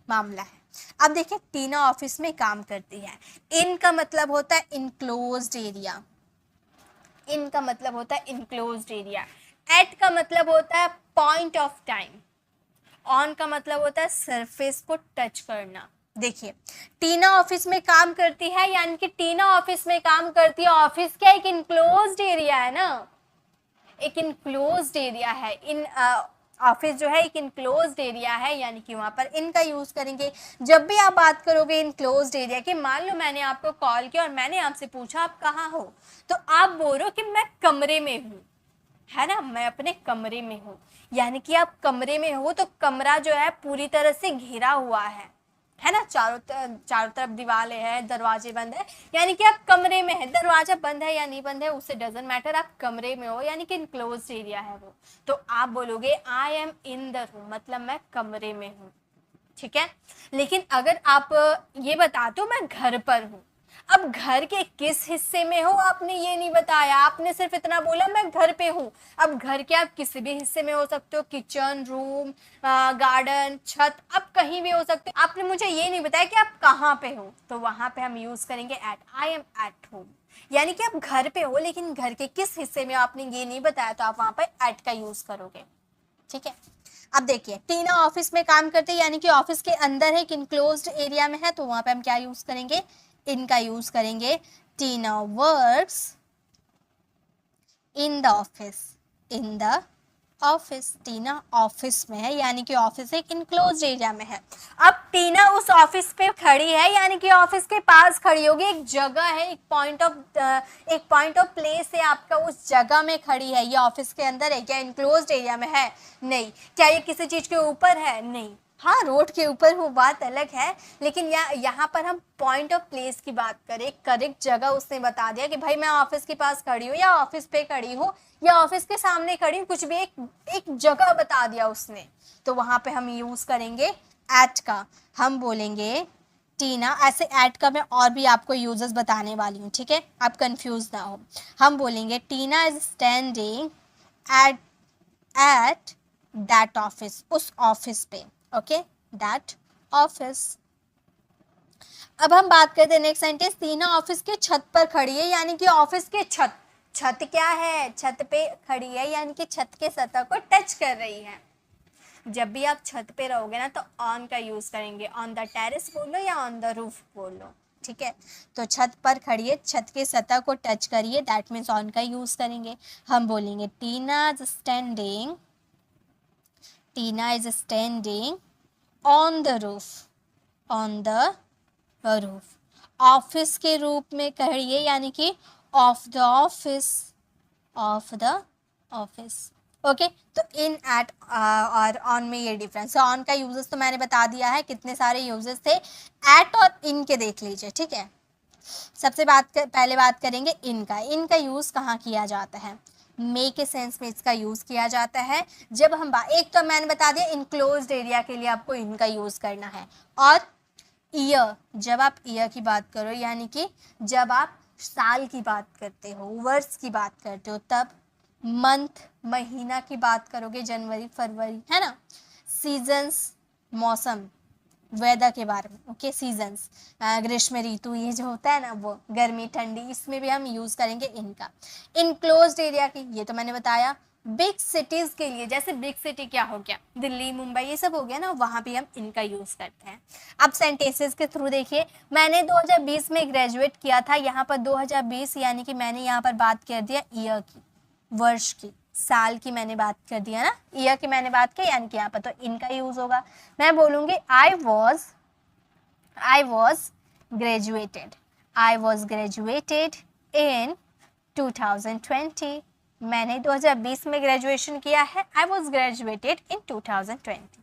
मामला है। अब देखिए, टीना ऑफिस में काम करती है। इन का मतलब होता है इनक्लोज्ड एरिया, इन का मतलब होता है इनक्लोज्ड एरिया। एट का मतलब होता है पॉइंट ऑफ टाइम, ऑन का मतलब होता है सरफेस को टच करना। देखिए टीना ऑफिस में काम करती है, यानी कि टीना ऑफिस में काम करती है। ऑफिस क्या एक इनक्लोज्ड एरिया है ना, एक इनक्लोज्ड एरिया है। इन ऑफिस जो है एक इनक्लोज्ड एरिया है, यानी कि वहां पर इनका यूज करेंगे। जब भी आप बात करोगे इनक्लोज्ड एरिया की, मान लो मैंने आपको कॉल किया और मैंने आपसे पूछा आप कहाँ हो, तो आप बोल रहे हो कि मैं कमरे में हूँ, है ना, मैं अपने कमरे में हूँ। यानी कि आप कमरे में हो तो कमरा जो है पूरी तरह से घिरा हुआ है ना, चारों तरफ दीवारें हैं, दरवाजे बंद है, यानी कि आप कमरे में है। दरवाजा बंद है या नहीं बंद है उससे डजंट मैटर, आप कमरे में हो, यानी कि इनक्लोज्ड एरिया है वो। तो आप बोलोगे I am in the room, मतलब मैं कमरे में हूँ, ठीक है। लेकिन अगर आप ये बता दो मैं घर पर हूँ, अब घर के किस हिस्से में हो आपने ये नहीं बताया, आपने सिर्फ इतना बोला मैं घर पे हूँ। अब घर के आप किसी भी हिस्से में हो सकते हो, किचन, रूम, गार्डन, छत, आप कहीं भी हो सकते हो। आपने मुझे ये नहीं बताया कि आप कहाँ पे हो, तो वहां पे हम यूज करेंगे at, I am at home. यानी कि आप घर पे हो लेकिन घर के किस हिस्से में आपने ये नहीं बताया, तो आप वहां पे एट का यूज करोगे, ठीक है। अब देखिए टीना ऑफिस में काम करते हैं, यानी कि ऑफिस के अंदर है, एक इनक्लोज्ड एरिया में है, तो वहां पे हम क्या यूज करेंगे, इनका यूज करेंगे। Tina works in the office, in the office, Tina office में है, यानी कि ऑफिस एक इनक्लोज्ड एरिया में है। अब टीना उस ऑफिस पे खड़ी है, यानी कि ऑफिस के पास खड़ी होगी, एक जगह है, एक पॉइंट ऑफ प्लेस है आपका, उस जगह में खड़ी है। ये ऑफिस के अंदर है क्या, इनक्लोज्ड एरिया में है, नहीं। क्या ये किसी चीज के ऊपर है, नहीं। हाँ रोड के ऊपर वो बात अलग है, लेकिन यहाँ पर हम पॉइंट ऑफ प्लेस की बात करें, करेक्ट जगह उसने बता दिया कि भाई मैं ऑफिस के पास खड़ी हूँ या ऑफिस पे खड़ी हूँ या ऑफिस के सामने खड़ी हूँ, कुछ भी एक जगह बता दिया उसने, तो वहां पे हम यूज करेंगे एट का। हम बोलेंगे टीना, ऐसे एट का मैं और भी आपको यूजेस बताने वाली हूँ, ठीक है, आप कंफ्यूज ना हो। हम बोलेंगे Tina is standing at that office, उस ऑफिस पे, ओके, दैट ऑफिस। अब हम बात करते हैं नेक्स्ट सेंटेंस, टीना ऑफिस के छत पर खड़ी है, यानी कि ऑफिस के छत, छत क्या है, छत पे खड़ी है, यानी कि छत के सतह को टच कर रही है। जब भी आप छत पे रहोगे ना तो ऑन का यूज करेंगे, ऑन द टेरेस बोल लो या ऑन द रूफ बोल लो, ठीक है। तो छत पर खड़ी है, छत के सतह को टच करिए, दैट मीन्स ऑन का यूज करेंगे। हम बोलेंगे Tina is standing, Tina is standing on the roof, on the roof. Office के रूप में कहिए, यानी कि of the office, of the office, okay. तो इन, एट और ऑन में ये डिफरेंस है। ऑन का यूजेस तो मैंने बता दिया है, कितने सारे यूजेस थे, एट और इन के देख लीजिए, ठीक है। सबसे पहले बात करेंगे इनका। इनका यूज कहाँ किया जाता है, मे के सेंस में इसका यूज किया जाता है। जब हम एक तो मैंने बता दिया इनक्लोज्ड एरिया के लिए आपको इनका यूज करना है, और ईयर, जब आप ईयर की बात करो, यानी कि जब आप साल की बात करते हो, वर्ष की बात करते हो, तब मंथ, महीना की बात करोगे, जनवरी, फरवरी, है ना। सीजन्स, मौसम, वेदर के बारे में, ओके, सीजन्स, ग्रीष्म ऋतु, ये जो होता है ना वो, गर्मी, ठंडी, इसमें भी हम यूज करेंगे इनका। इनक्लोज्ड एरिया की, ये तो मैंने बताया। बिग सिटीज के लिए, जैसे बिग सिटी क्या हो गया, दिल्ली, मुंबई, ये सब हो गया ना, वहां भी हम इनका यूज करते हैं। अब सेंटेंसेस के थ्रू देखिए, मैंने 2020 में ग्रेजुएट किया था, यहाँ पर 2020 यानी कि मैंने यहाँ पर बात कर दिया ईयर की, वर्ष की, साल की मैंने बात कर दिया ना, ईयर की मैंने बात की, यानी कि यहाँ पर तो इनका यूज होगा। मैं बोलूंगी I was graduated, I was graduated in 2020, मैंने 2020 में ग्रेजुएशन किया है, I was graduated in 2020।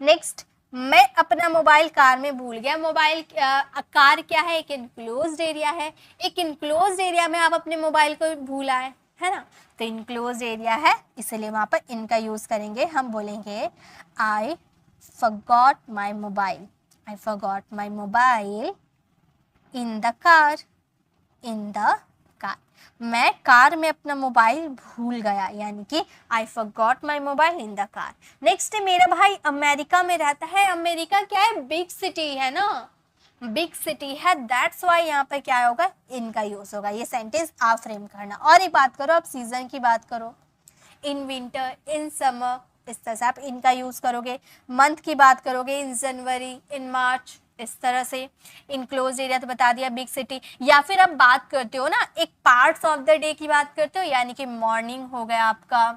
Next, मैं अपना मोबाइल कार में भूल गया। मोबाइल कार क्या है, एक इनक्लोज्ड एरिया है, एक इनक्लोज्ड एरिया में आप अपने मोबाइल को भूल आए, है ना, तो इनक्लोज्ड एरिया है, इसलिए वहां पर इनका यूज करेंगे। हम बोलेंगे आई forgot my mobile, I forgot my mobile in the car, in the car, मैं कार में अपना मोबाइल भूल गया, यानी कि I forgot my mobile in the car। Next, मेरा भाई अमेरिका में रहता है, अमेरिका क्या है, बिग सिटी है ना, बिग सिटी है, दैट्स वाई यहाँ पे क्या होगा, इनका यूज होगा। ये सेंटेंस आप फ्रेम करना। और एक बात करो, अब सीजन की बात करो, इन विंटर, इन समर, इस तरह से आप इनका यूज़ करोगे। मंथ की बात करोगे इन जनवरी, इन मार्च, इस तरह से। इन क्लोज एरिया तो बता दिया, बिग सिटी। या फिर आप बात करते हो ना एक पार्ट्स ऑफ द डे की बात करते हो, यानी कि मॉर्निंग हो गया आपका,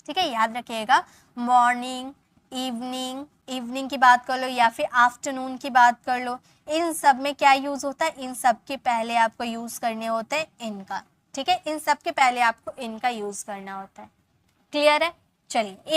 ठीक है, याद रखिएगा मॉर्निंग, इवनिंग, इवनिंग की बात कर लो, या फिर आफ्टरनून की बात कर लो। इन सब में क्या यूज़ होता है, इन सब के पहले आपको यूज़ करने होते हैं इनका, ठीक है, इन सब के पहले आपको इनका यूज़ करना होता है। क्लियर है? चलिए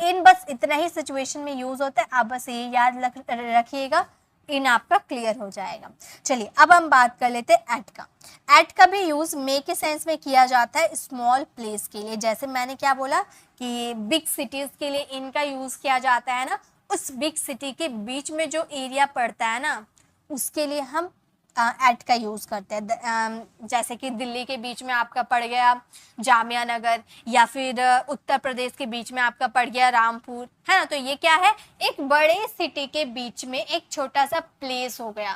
इन बस इतना ही सिचुएशन में यूज़ होता है, आप बस ये याद रखिएगा, इन आपका क्लियर हो जाएगा। चलिए अब हम बात कर लेते हैं एट का। एट का भी यूज़ मे के सेंस में किया जाता है स्मॉल प्लेस के लिए। जैसे मैंने क्या बोला कि बिग सिटीज़ के लिए इनका यूज़ किया जाता है ना, उस बिग सिटी के बीच में जो एरिया पड़ता है ना, उसके लिए हम एट का यूज़ करते हैं। जैसे कि दिल्ली के बीच में आपका पड़ गया जामिया नगर, या फिर उत्तर प्रदेश के बीच में आपका पड़ गया रामपुर, है ना। तो ये क्या है, एक बड़े सिटी के बीच में एक छोटा सा प्लेस हो गया,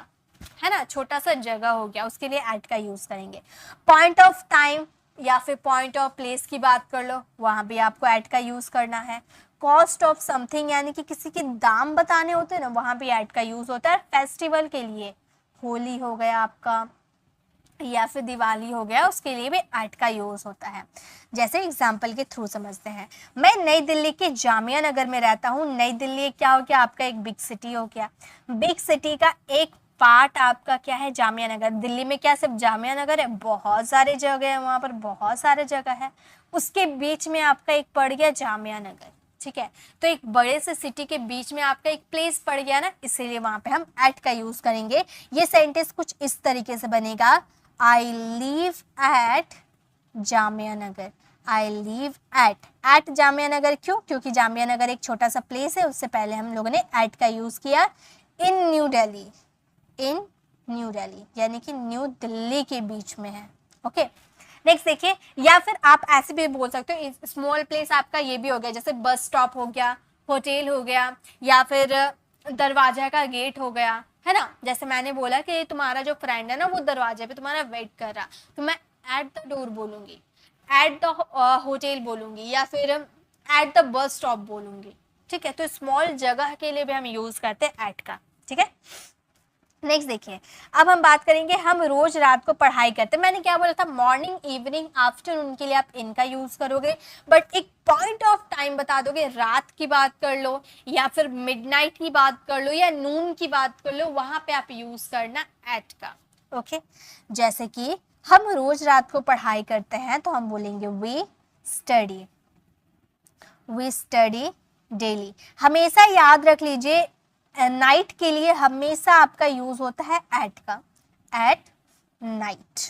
है ना, छोटा सा जगह हो गया, उसके लिए एट का यूज़ करेंगे। पॉइंट ऑफ टाइम या फिर पॉइंट ऑफ प्लेस की बात कर लो, वहाँ भी आपको एट का यूज़ करना है। कॉस्ट ऑफ समथिंग, यानी कि किसी के दाम बताने होते हैं ना, वहाँ भी एट का यूज़ होता है। फेस्टिवल के लिए होली हो गया आपका, या फिर दिवाली हो गया, उसके लिए भी एट का यूज़ होता है। जैसे एग्जाम्पल के थ्रू समझते हैं, मैं नई दिल्ली के जामिया नगर में रहता हूँ। नई दिल्ली क्या हो गया आपका, एक बिग सिटी हो गया। बिग सिटी का एक पार्ट आपका क्या है, जामिया नगर। दिल्ली में क्या सिर्फ जामिया नगर है, बहुत सारे जगह है, वहाँ पर बहुत सारे जगह है, उसके बीच में आपका एक पड़ गया जामिया नगर, ठीक है। तो एक बड़े से सिटी के बीच में आपका एक प्लेस पड़ गया ना, इसीलिए वहां पे हम एट का यूज करेंगे। ये सेंटेंस कुछ इस तरीके से बनेगा, I live at Jamia Nagar. I live at Jamia Nagar. क्यों? क्योंकि जामिया नगर एक छोटा सा प्लेस है, उससे पहले हम लोगों ने एट का यूज किया। इन न्यू दिल्ली, इन न्यू दिल्ली यानी कि न्यू दिल्ली के बीच में है। ओके, नेक्स्ट देखिए, या फिर आप ऐसे भी बोल सकते हो, स्मॉल प्लेस आपका ये भी हो गया, जैसे बस स्टॉप हो गया, होटल हो गया, या फिर दरवाजा का गेट हो गया, है ना। जैसे मैंने बोला कि तुम्हारा जो फ्रेंड है ना, वो दरवाजे पे तुम्हारा वेट कर रहा, तो मैं एट द डोर बोलूंगी, एट द होटल बोलूंगी, या फिर एट द बस स्टॉप बोलूंगी, ठीक है। तो स्मॉल जगह के लिए भी हम यूज करते हैं एट का, ठीक है। नेक्स्ट देखिए, अब हम बात करेंगे, हम रोज रात को पढ़ाई करते हैं। मैंने क्या बोला था, मॉर्निंग, इवनिंग, आफ्टरनून के लिए आप इनका यूज करोगे, बट एक पॉइंट ऑफ टाइम बता दोगे, रात की बात कर लो, या फिर मिडनाइट की बात कर लो, या नून की बात कर लो, वहां पे आप यूज करना एट का। ओके, जैसे कि हम रोज रात को पढ़ाई करते हैं, तो हम बोलेंगे we study, we study daily. हमेशा याद रख लीजिए, नाइट के लिए हमेशा आपका यूज होता है एट का, at night.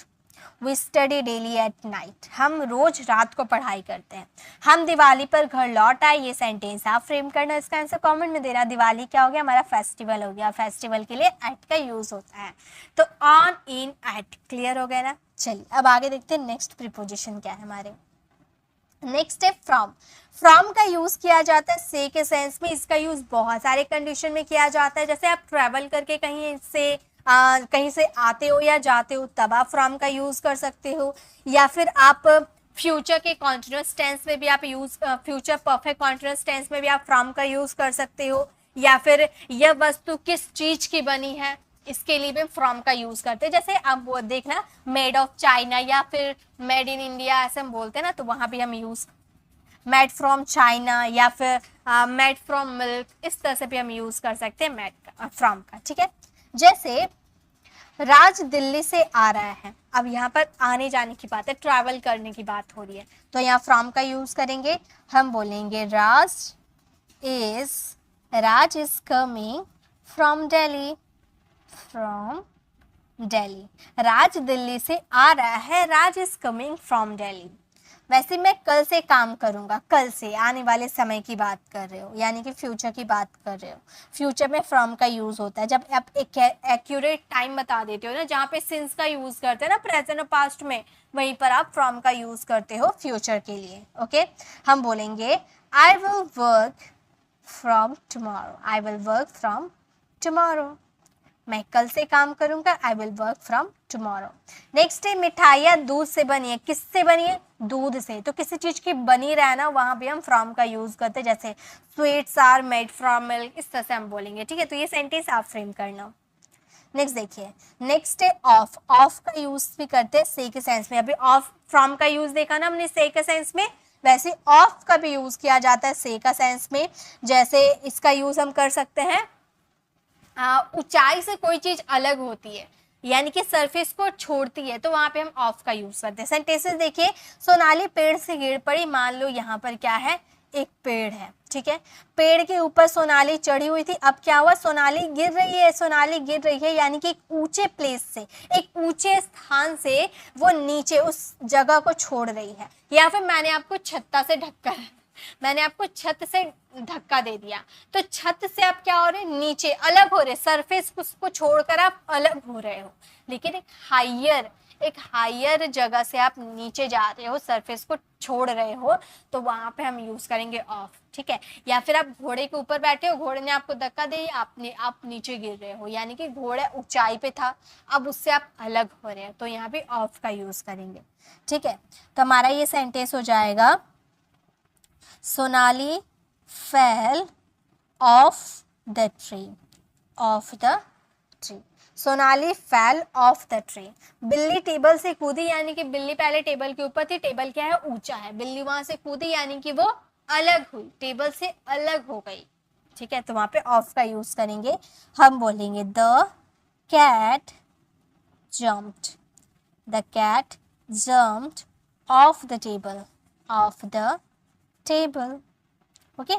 We study daily at night, हम रोज रात को पढ़ाई करते हैं। हम दिवाली पर घर लौट आए, ये सेंटेंस आप फ्रेम करना, इसका आंसर कमेंट में देना। दिवाली क्या हो गया, हमारा फेस्टिवल हो गया, फेस्टिवल के लिए एट का यूज होता है। तो ऑन, इन, एट, क्लियर हो गया ना। चलिए अब आगे देखते हैं नेक्स्ट प्रीपोजिशन क्या है हमारे। नेक्स्ट है फ्रॉम। फ्रॉम का यूज किया जाता है से के सेंस में। इसका यूज बहुत सारे कंडीशन में किया जाता है, जैसे आप ट्रैवल करके कहीं से आते हो या जाते हो, तब आप फ्रॉम का यूज कर सकते हो। या फिर आप फ्यूचर के कॉन्टिन्यूअस टेंस में भी आप use, future perfect continuous tense में भी आप फ्रॉम का यूज कर सकते हो। या फिर यह वस्तु किस चीज की बनी है, इसके लिए भी फ्रॉम का यूज करते हैं। जैसे आप वो देखना, मेड ऑफ चाइना या फिर मेड इन इंडिया ऐसे हम बोलते हैं ना, तो वहां भी हम यूज मेड फ्रॉम चाइना या फिर मेड फ्रॉम मिल्क, इस तरह से भी हम यूज कर सकते हैं मेड का, फ्रॉम का, ठीक है। जैसे राज दिल्ली से आ रहा है, अब यहाँ पर आने जाने की बात है, ट्रैवल करने की बात हो रही है, तो यहाँ फ्रॉम का यूज करेंगे। हम बोलेंगे Raj is coming from Delhi, from Delhi. Raj Delhi से आ रहा है, Raj is coming from Delhi. वैसे मैं कल से काम करूंगा, कल से आने वाले समय की बात कर रहे हो, यानी कि फ्यूचर की बात कर रहे हो। फ्यूचर में फ्रॉम का यूज होता है जब आप एक एक्यूरेट टाइम बता देते हो ना, जहाँ पे सिंस का यूज करते हैं ना प्रेजेंट और पास्ट में, वहीं पर आप फ्रॉम का यूज करते हो फ्यूचर के लिए। ओके, हम बोलेंगे I will work from tomorrow, I will work from tomorrow. मैं कल से काम करूंगा, I will work from tomorrow. Next है मिठाइयाँ दूध से बनी है, किससे बनी है? दूध से। तो किसी चीज की बनी रहना वहां भी हम फ्रॉम का यूज करते हैं, जैसे sweets are made from milk, इस तरह से हम बोलेंगे, ठीक है। तो ये सेंटेंस आप फ्रेम करना। नेक्स्ट देखिए, नेक्स्ट है ऑफ। ऑफ का यूज भी करते हैं से के सेंस में। अभी ऑफ फ्रॉम का यूज देखा ना हमने से के सेंस में, वैसे ऑफ का भी यूज किया जाता है से का सेंस में। जैसे इसका यूज हम कर सकते हैं, ऊंचाई से कोई चीज अलग होती है, यानी कि सरफेस को छोड़ती है, तो वहां पे हम ऑफ का यूज करते हैं। सेंटेंसेस देखिए, सोनाली पेड़ से गिर पड़ी। मान लो यहाँ पर क्या है, एक पेड़ है, ठीक है। पेड़ के ऊपर सोनाली चढ़ी हुई थी, अब क्या हुआ, सोनाली गिर रही है। सोनाली गिर रही है यानी कि एक ऊंचे प्लेस से, एक ऊंचे स्थान से वो नीचे उस जगह को छोड़ रही है। या फिर मैंने आपको छत्ता से मैंने आपको छत से धक्का दे दिया, तो छत से आप क्या हो रहे, नीचे अलग हो रहे, सरफेस को छोड़कर आप अलग हो रहे हो। लेकिन एक हायर जगह से आप नीचे जा रहे हो, सरफेस को छोड़ रहे हो, तो वहां पे हम यूज करेंगे ऑफ, ठीक है। या फिर आप घोड़े के ऊपर बैठे हो, घोड़े ने आपको धक्का दी, आप नीचे गिर रहे हो, यानी कि घोड़ा ऊंचाई पे था, अब उससे आप अलग हो रहे हो, तो यहाँ पे ऑफ का यूज करेंगे, ठीक है। तो हमारा ये सेंटेंस हो जाएगा, Sonali fell off the tree, off the tree। Sonali fell off the tree। बिल्ली टेबल से कूदी, यानी कि बिल्ली पहले टेबल के ऊपर थी, टेबल क्या है, ऊंचा है, बिल्ली वहां से कूदी यानी कि वो अलग हुई, टेबल से अलग हो गई, ठीक है। तो वहां पे ऑफ का यूज करेंगे, हम बोलेंगे the cat jumped, the cat jumped off the table, off the table, okay.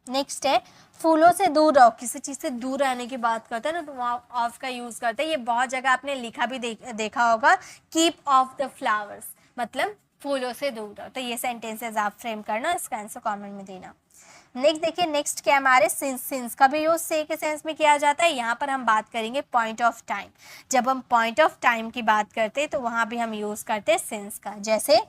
Next है, फूलों से दूर रहो। किसी चीज से दूर रहने की बात करते हैं ना, तो वहाँ ऑफ का यूज करते हैं। ये बहुत जगह आपने लिखा भी देखा होगा, कीप ऑफ द फ्लावर्स, मतलब फूलों से दूर रहो। तो ये सेंटेंसेस आप फ्रेम करना, इसका आंसर कमेंट में देना। नेक्स्ट देखिए, नेक्स्ट क्या हमारे सिंस का भी यूज से के सेंस में किया जाता है। यहाँ पर हम बात करेंगे पॉइंट ऑफ टाइम। जब हम पॉइंट ऑफ टाइम की बात करते हैं तो वहां भी हम यूज करते हैं सिंस का। जैसे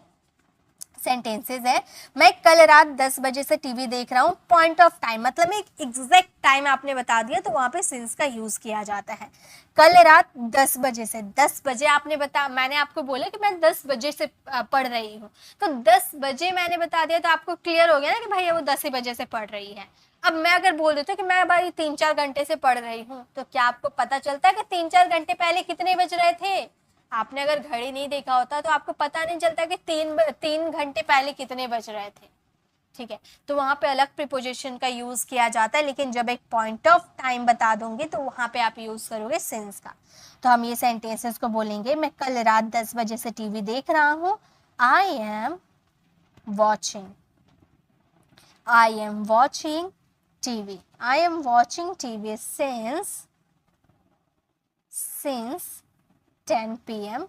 सेंटेंसेस है, मैं कल रात 10 बजे से टीवी देख रहा हूँ। पॉइंट ऑफ टाइम मतलब एक एग्जैक्ट टाइम आपने बता दिया, तो वहां पे सिंस का यूज किया जाता है। कल रात 10 बजे से, 10 बजे आपने मैंने आपको बोला कि मैं 10 बजे से पढ़ रही हूँ, तो 10 बजे मैंने बता दिया, तो आपको क्लियर हो गया ना कि भाई वो 10 बजे से पढ़ रही है। अब मैं अगर बोल देती हूँ कि मैं भाई 3-4 घंटे से पढ़ रही हूँ, तो क्या आपको पता चलता है कि 3-4 घंटे पहले कितने बज रहे थे? आपने अगर घड़ी नहीं देखा होता तो आपको पता नहीं चलता कि 3 घंटे पहले कितने बज रहे थे, ठीक है। तो वहां पे अलग प्रीपोजिशन का यूज किया जाता है, लेकिन जब एक पॉइंट ऑफ टाइम बता दूंगी तो वहां पे आप यूज करोगे सिंस का। तो हम ये सेंटेंसेस को बोलेंगे, मैं कल रात 10 बजे से टीवी देख रहा हूँ। I am watching TV, I am watching TV since 10 p.m.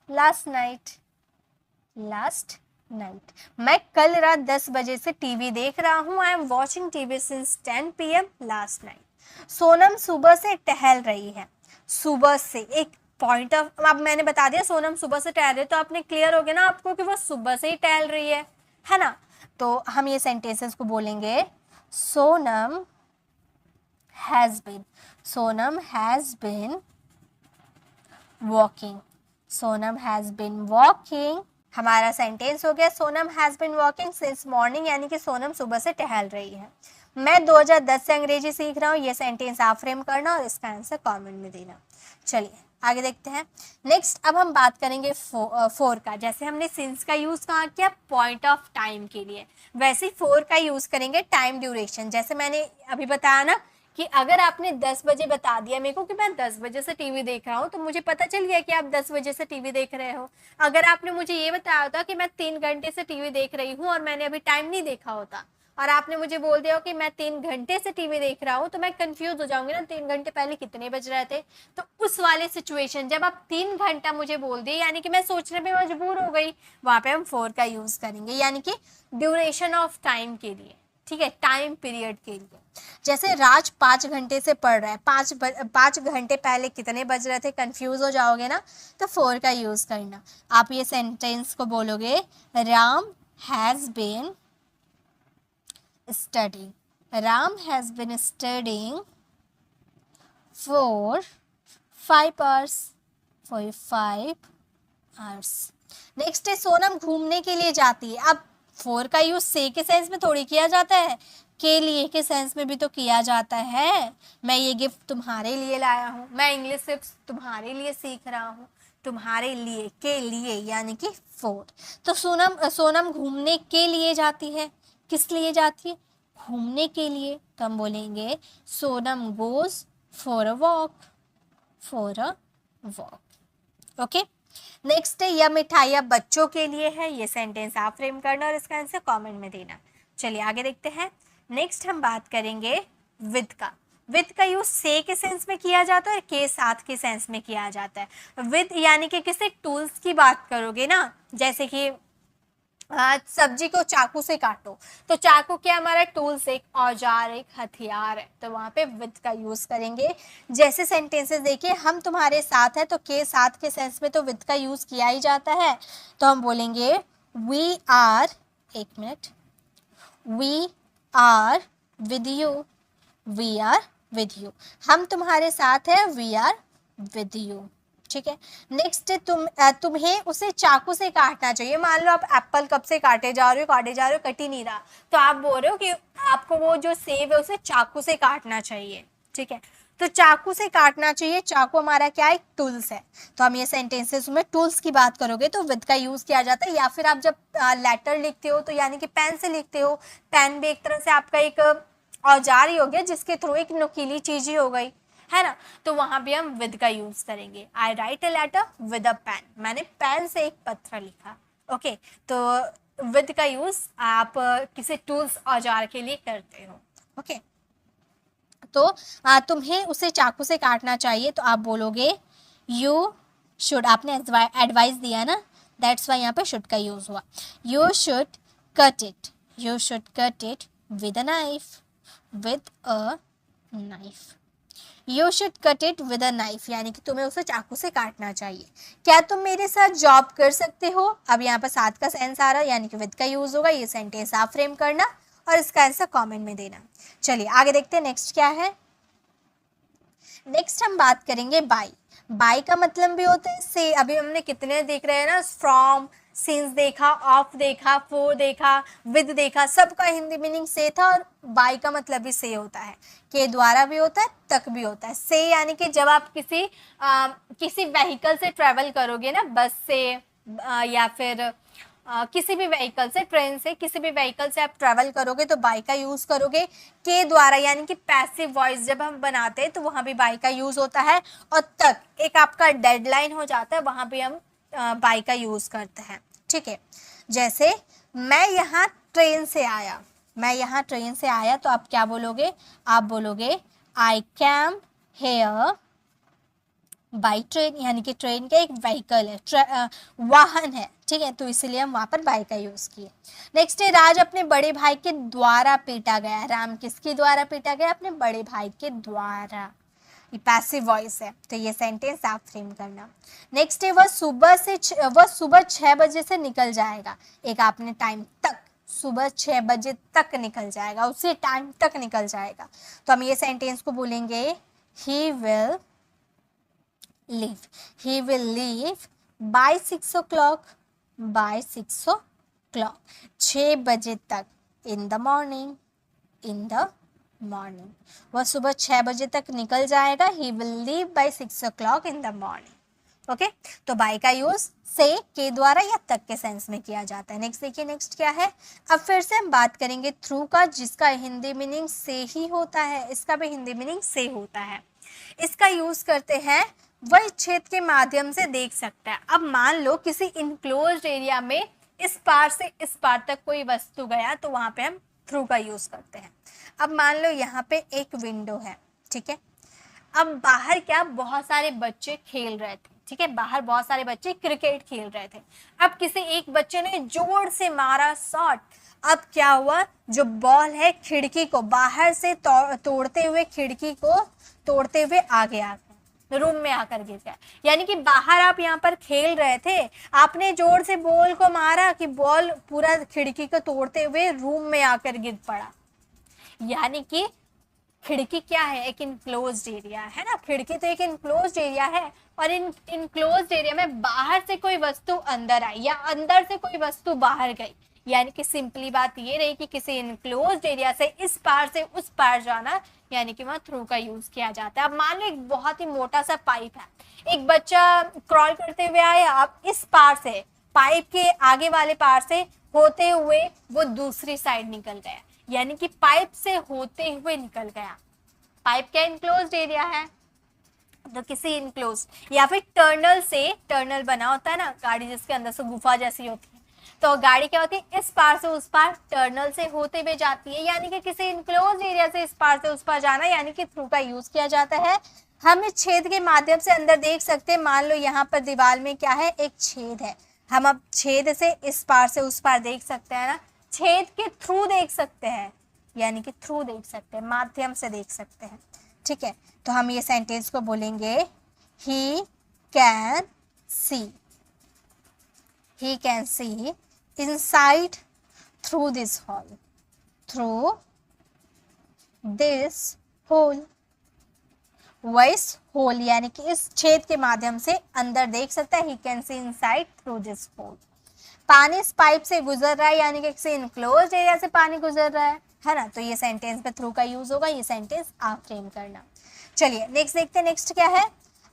last night। मैं कल रात 10 बजे से टीवी देख रहा हूँ। I am watching TV since 10 p.m. Last night. Sonam सुबह से टहल रही है। सुबह से एक पॉइंट ऑफ, अब मैंने बता दिया सोनम सुबह से टहल रही है, तो आपने क्लियर हो गया ना आपको कि वो सुबह से ही टहल रही है ना। तो हम ये सेंटेंसेस को बोलेंगे, Sonam has been walking. Sonam has been walking, हमारा सेंटेंस हो गया, Sonam has been walking since morning, यानी कि सोनम सुबह से टहल रही है। मैं 2010 से अंग्रेजी सीख रहा हूँ। ये सेंटेंस आप फ्रेम करना और इसका आंसर कमेंट में देना। चलिए आगे देखते हैं। नेक्स्ट अब हम बात करेंगे फोर का। जैसे हमने सिंस का यूज कहाँ किया, पॉइंट ऑफ टाइम के लिए, वैसे ही फोर का यूज करेंगे टाइम ड्यूरेशन। जैसे मैंने अभी बताया ना कि अगर आपने 10 बजे बता दिया मेरे को कि मैं 10 बजे से टीवी देख रहा हूँ, तो मुझे पता चल गया कि आप 10 बजे से टीवी देख रहे हो। अगर आपने मुझे ये बताया होता कि मैं 3 घंटे से टीवी देख रही हूँ और मैंने अभी टाइम नहीं देखा होता, और आपने मुझे बोल दिया हो कि मैं 3 घंटे से टीवी देख रहा हूँ, तो मैं कंफ्यूज हो जाऊंगी ना, 3 घंटे पहले कितने बज रहे थे। तो उस वाले सिचुएशन, जब आप 3 घंटा मुझे बोल दिए, यानी कि मैं सोचने पे मजबूर हो गई, वहां पे हम फोर का यूज करेंगे, यानी कि ड्यूरेशन ऑफ टाइम के लिए, ठीक है, टाइम पीरियड के लिए। जैसे राज 5 घंटे से पढ़ रहा है, 5 घंटे पहले कितने बज रहे थे, कंफ्यूज हो जाओगे ना, तो फोर का यूज करना। आप ये सेंटेंस को बोलोगे, Ram has been studying. Ram has been studying for 5 hours, for 5 hours. Next है सोनम घूमने के लिए जाती है। अब फॉर का यूज से के सेंस में थोड़ी किया जाता है, के लिए के सेंस में भी तो किया जाता है। मैं ये गिफ्ट तुम्हारे लिए लाया हूँ, मैं इंग्लिश सिर्फ तुम्हारे लिए सीख रहा हूँ, तुम्हारे लिए, के लिए यानी कि फॉर। तो सोनम घूमने के लिए जाती है, किस लिए जाती है? घूमने के लिए। तो हम बोलेंगे Sonam goes for a walk, for a walk. Okay, next है यह मिठाई अब बच्चों के लिए है। ये सेंटेंस आप फ्रेम करना और इसका आंसर कमेंट में देना। चलिए आगे देखते हैं। नेक्स्ट हम बात करेंगे विद का। विद का यूज से के सेंस में किया जाता है और के साथ के सेंस में किया जाता है। विद यानी कि किसी टूल्स की बात करोगे ना, जैसे कि सब्जी को चाकू से काटो, तो चाकू क्या हमारा टूल्स, एक औजार, एक हथियार है, तो वहां पे विद का यूज करेंगे। जैसे सेंटेंसेस देखिए, हम तुम्हारे साथ है, तो के साथ के सेंस में तो विद का यूज किया ही जाता है। तो हम बोलेंगे वी आर, एक minute, we are with you, we are with you, हम तुम्हारे साथ है, वी आर विद यू। ठीक है, नेक्स्ट तुम्हें उसे चाकू से काटना चाहिए। मान लो आप एप्पल कब से काटे जा रहे हो, कट ही नहीं रहा, तो आप बोल रहे हो कि आपको वो जो सेब है उसे चाकू से काटना चाहिए। ठीक है, तो चाकू से काटना चाहिए, चाकू हमारा क्या है, टूल्स है। तो हम ये सेंटेंसेस में टूल्स की बात करोगे तो विद का यूज किया जाता है। या फिर आप जब लेटर लिखते हो तो यानी कि पेन से लिखते हो, पेन भी एक तरह से आपका एक औजार ही हो गया, जिसके थ्रू एक नुकीली चीज ही हो गई, है ना, तो वहां भी हम विद का यूज करेंगे। I write a letter with a pen, मैंने पेन से एक पत्र लिखा। ओके, तो विद का यूज आप किसी टूल्स, औजार के लिए करते हो। ओके, तो तुम्हें उसे चाकू से काटना चाहिए, तो आप बोलोगे यू शुड, आपने एडवाइस दिया ना, दैट्स वाई यहाँ पे शुड का यूज हुआ। You should cut it, you should cut it with a knife, with a knife. You should cut it with a knife, यानी कि तुम्हें उसे चाकू से काटना चाहिए। क्या तुम मेरे साथ जॉब कर सकते हो? अब यहाँ पर साथ का सेंस आ रहा है, यानी कि विद का यूज होगा। ये सेंटेंस आप फ्रेम करना और इसका आंसर कमेंट में देना। चलिए आगे देखते हैं नेक्स्ट क्या है। नेक्स्ट हम बात करेंगे बाय। बाय का मतलब भी होता है से। अभी हमने कितने देख रहे हैं ना, फ्रॉम, सिंस देखा, ऑफ देखा, फॉर देखा, विद देखा, सबका हिंदी मीनिंग से था। और बाय का मतलब भी से होता है, के द्वारा भी होता है, तक भी होता है। से यानी कि जब आप किसी व्हीकल से ट्रेवल करोगे ना, बस से या फिर किसी भी व्हीकल से, ट्रेन से, किसी भी व्हीकल से आप ट्रैवल करोगे तो बाय का यूज करोगे। के द्वारा यानी कि पैसिव वॉइस जब हम बनाते हैं तो वहां भी बाय का यूज होता है। और तक, एक आपका डेडलाइन हो जाता है, वहां भी हम बाय का यूज करते हैं। ठीक है, जैसे मैं यहाँ ट्रेन से आया, मैं यहाँ ट्रेन से आया, तो आप क्या बोलोगे? आप बोलोगे I came here by train, यानी कि ट्रेन का एक व्हीकल है, वाहन है। ठीक है, तो इसीलिए हम वहां पर बाय का यूज किए। नेक्स्ट है राज अपने बड़े भाई के द्वारा पीटा गया। राम किसके द्वारा पीटा गया? अपने बड़े भाई के द्वारा। ये पैसिव वॉइस है, तो ये सेंटेंस आप फ्रेम करना। नेक्स्ट है वह सुबह 6 बजे से निकल जाएगा। एक आपने टाइम तक, सुबह 6 बजे तक निकल जाएगा, उसी टाइम तक निकल जाएगा। तो हम ये सेंटेंस को बोलेंगे he will leave, he will leave by 6 o'clock, by 6 o'clock, 6 बजे तक, in the morning, in the morning, वह सुबह 6 बजे तक निकल जाएगा। he will leave by 6 o'clock in the morning। Okay, तो बाय का यूज से, के द्वारा या तक के सेंस में किया जाता है। नेक्स्ट देखिए, नेक्स्ट क्या है। अब फिर से हम बात करेंगे थ्रू का, जिसका हिंदी मीनिंग से ही होता है, इसका भी हिंदी मीनिंग से होता है। इसका यूज करते हैं वह छेद के माध्यम से देख सकता है। अब मान लो किसी इनक्लोज्ड एरिया में इस पार से इस पार तक कोई वस्तु गया, तो वहां पे हम थ्रू का यूज करते हैं। अब मान लो यहाँ पे एक विंडो है, ठीक है। अब बाहर क्या, बहुत सारे बच्चे खेल रहे थे, ठीक है, बाहर बहुत सारे बच्चे क्रिकेट खेल रहे थे। अब किसी एक बच्चे ने जोर से मारा शॉट। अब क्या हुआ, जो बॉल है खिड़की को बाहर से तोड़ते हुए, खिड़की को तोड़ते हुए आगे आ गया, रूम में आकर गिर गया। यानी कि बाहर आप यहाँ पर खेल रहे थे, आपने जोर से बॉल को मारा कि बॉल पूरा खिड़की को तोड़ते हुए रूम में आकर गिर पड़ा। यानी कि खिड़की क्या है, एक इनक्लोज्ड एरिया है ना, खिड़की तो एक इनक्लोज्ड एरिया है, और इन इनक्लोज्ड एरिया में बाहर से कोई वस्तु अंदर आई या अंदर से कोई वस्तु बाहर गई, यानी कि सिंपली बात ये रही कि किसी इनक्लोज्ड एरिया से इस पार से उस पार जाना, यानी कि वहाँ थ्रू का यूज किया जाता है। अब मान लो एक बहुत ही मोटा सा पाइप है, एक बच्चा क्रॉल करते हुए आया, अब इस पार से पाइप के आगे वाले पार से होते हुए वो दूसरी साइड निकल गया, यानी कि पाइप से होते हुए निकल गया। पाइप क्या इनक्लोज्ड एरिया है, तो किसी इनक्लोज्ड या फिर टर्नल से, टर्नल बना होता है ना गाड़ी जिसके अंदर से गुफा जैसी होती है, तो गाड़ी क्या होती है इस पार से उस पार टर्नल से होते हुए जाती है, यानी कि किसी इनक्लोज्ड एरिया से इस पार से उस पार जाना, यानी कि थ्रू का यूज किया जाता है। हम इस छेद के माध्यम से अंदर देख सकते हैं, मान लो यहाँ पर दीवार में क्या है, एक छेद है, हम अब छेद से इस पार से उस पार देख सकते हैं ना, छेद के थ्रू देख सकते हैं, यानी कि थ्रू देख सकते हैं, माध्यम से देख सकते हैं, ठीक है। तो हम ये सेंटेंस को बोलेंगे he can see, he can see inside through this hole, through this hole, voice hole यानी कि इस छेद के माध्यम से अंदर देख सकता है, he can see inside through this hole। पानी इस पाइप से गुजर रहा है, यानी कि किसी इनक्लोज्ड एरिया से पानी गुजर रहा है ना, तो ये सेंटेंस पे थ्रू का यूज होगा, ये सेंटेंस आप फ्रेम करना। चलिए नेक्स्ट देखते हैं, नेक्स्ट क्या है।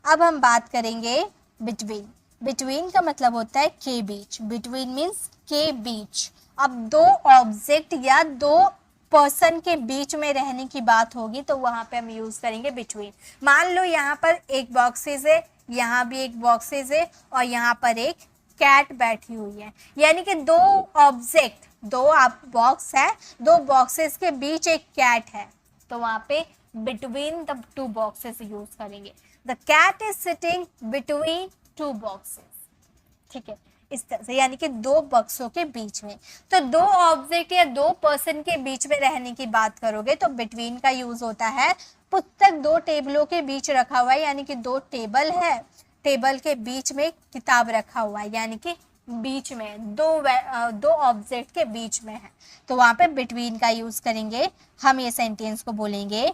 अब हम बात करेंगे बिटवीन। बिटवीन का मतलब होता है के बीच, बिटवीन मीन्स के बीच। अब दो ऑब्जेक्ट या दो पर्सन के बीच में रहने की बात होगी तो वहां पे हम यूज करेंगे बिटवीन। मान लो यहाँ पर एक बॉक्सेस है, यहाँ भी एक बॉक्सेस है, और यहाँ पर एक कैट बैठी हुई है, यानी कि दो ऑब्जेक्ट, दो बॉक्स है, दो बॉक्सेस के बीच एक कैट है, तो वहां पे between the two boxes use करेंगे। The cat is sitting between two boxes, ठीक है, इस तरह से, यानी कि दो बक्सों के बीच में। तो दो ऑब्जेक्ट या दो पर्सन के बीच में रहने की बात करोगे तो बिटवीन का यूज होता है। पुस्तक दो टेबलों के बीच रखा हुआ है, यानी कि दो टेबल है, टेबल के बीच में किताब रखा हुआ है, यानी कि बीच में दो ऑब्जेक्ट के बीच में है, तो वहां पे बिटवीन का यूज करेंगे। हम ये सेंटेंस को बोलेंगे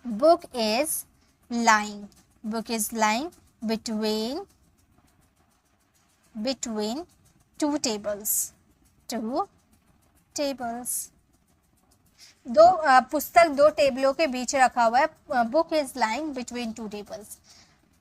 book is lying, book is lying between two tables, two tables। दो पुस्तक दो टेबलों के बीच रखा हुआ है, book is lying between two tables.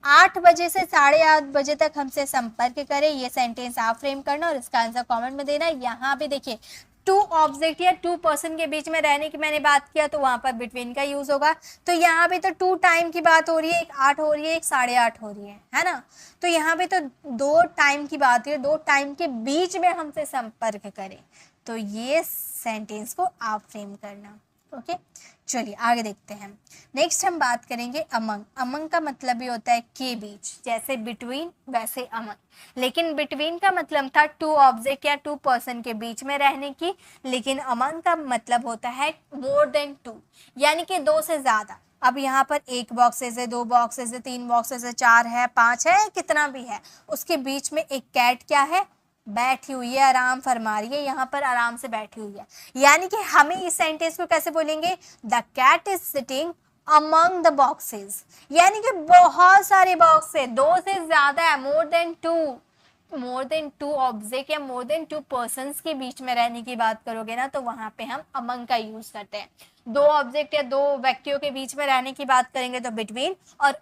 8 बजे से 8:30 बजे तक हमसे संपर्क करें, ये सेंटेंस आप फ्रेम करना और इसका आंसर कमेंट में देना। यहाँ भी देखिए टू ऑब्जेक्ट या टू पर्सन के बीच में रहने की मैंने बात किया तो वहां पर बिटवीन का यूज होगा। तो यहाँ पे तो टू टाइम की बात हो रही है, एक 8 हो रही है, एक 8:30 हो रही है ना, तो यहाँ पे तो दो टाइम की बात है, दो टाइम के बीच में हमसे संपर्क करें, तो ये सेंटेंस को आप फ्रेम करना। ओके, चलिए आगे देखते हैं। नेक्स्ट हम बात करेंगे अमंग। अमंग का मतलब भी होता है के बीच, जैसे बिटवीन वैसे अमंग, लेकिन बिटवीन का मतलब था टू ऑब्जेक्ट या टू पर्सन के बीच में रहने की, लेकिन अमंग का मतलब होता है मोर देन टू, यानी कि दो से ज्यादा। अब यहाँ पर एक बॉक्सेस है, दो बॉक्सेस है, 3 बॉक्सेस है, 4 है, 5 है, कितना भी है, उसके बीच में एक कैट क्या है, बैठी हुई है, आराम फरमा रही है, यहाँ पर आराम से बैठी हुई है, यानी कि हमें इस सेंटेंस को कैसे बोलेंगे, the cat is sitting among the boxes, यानी कि बहुत सारे बॉक्स है, दो से ज्यादा है, मोर देन टू ऑब्जेक्ट या मोर देन टू पर्सन्स के बीच में रहने की बात करोगे ना, तो वहां पे हम अमंग का यूज करते हैं। दो ऑब्जेक्ट या दो व्यक्तियों के बीच में रहने की बात करेंगे तो बिटवीन, और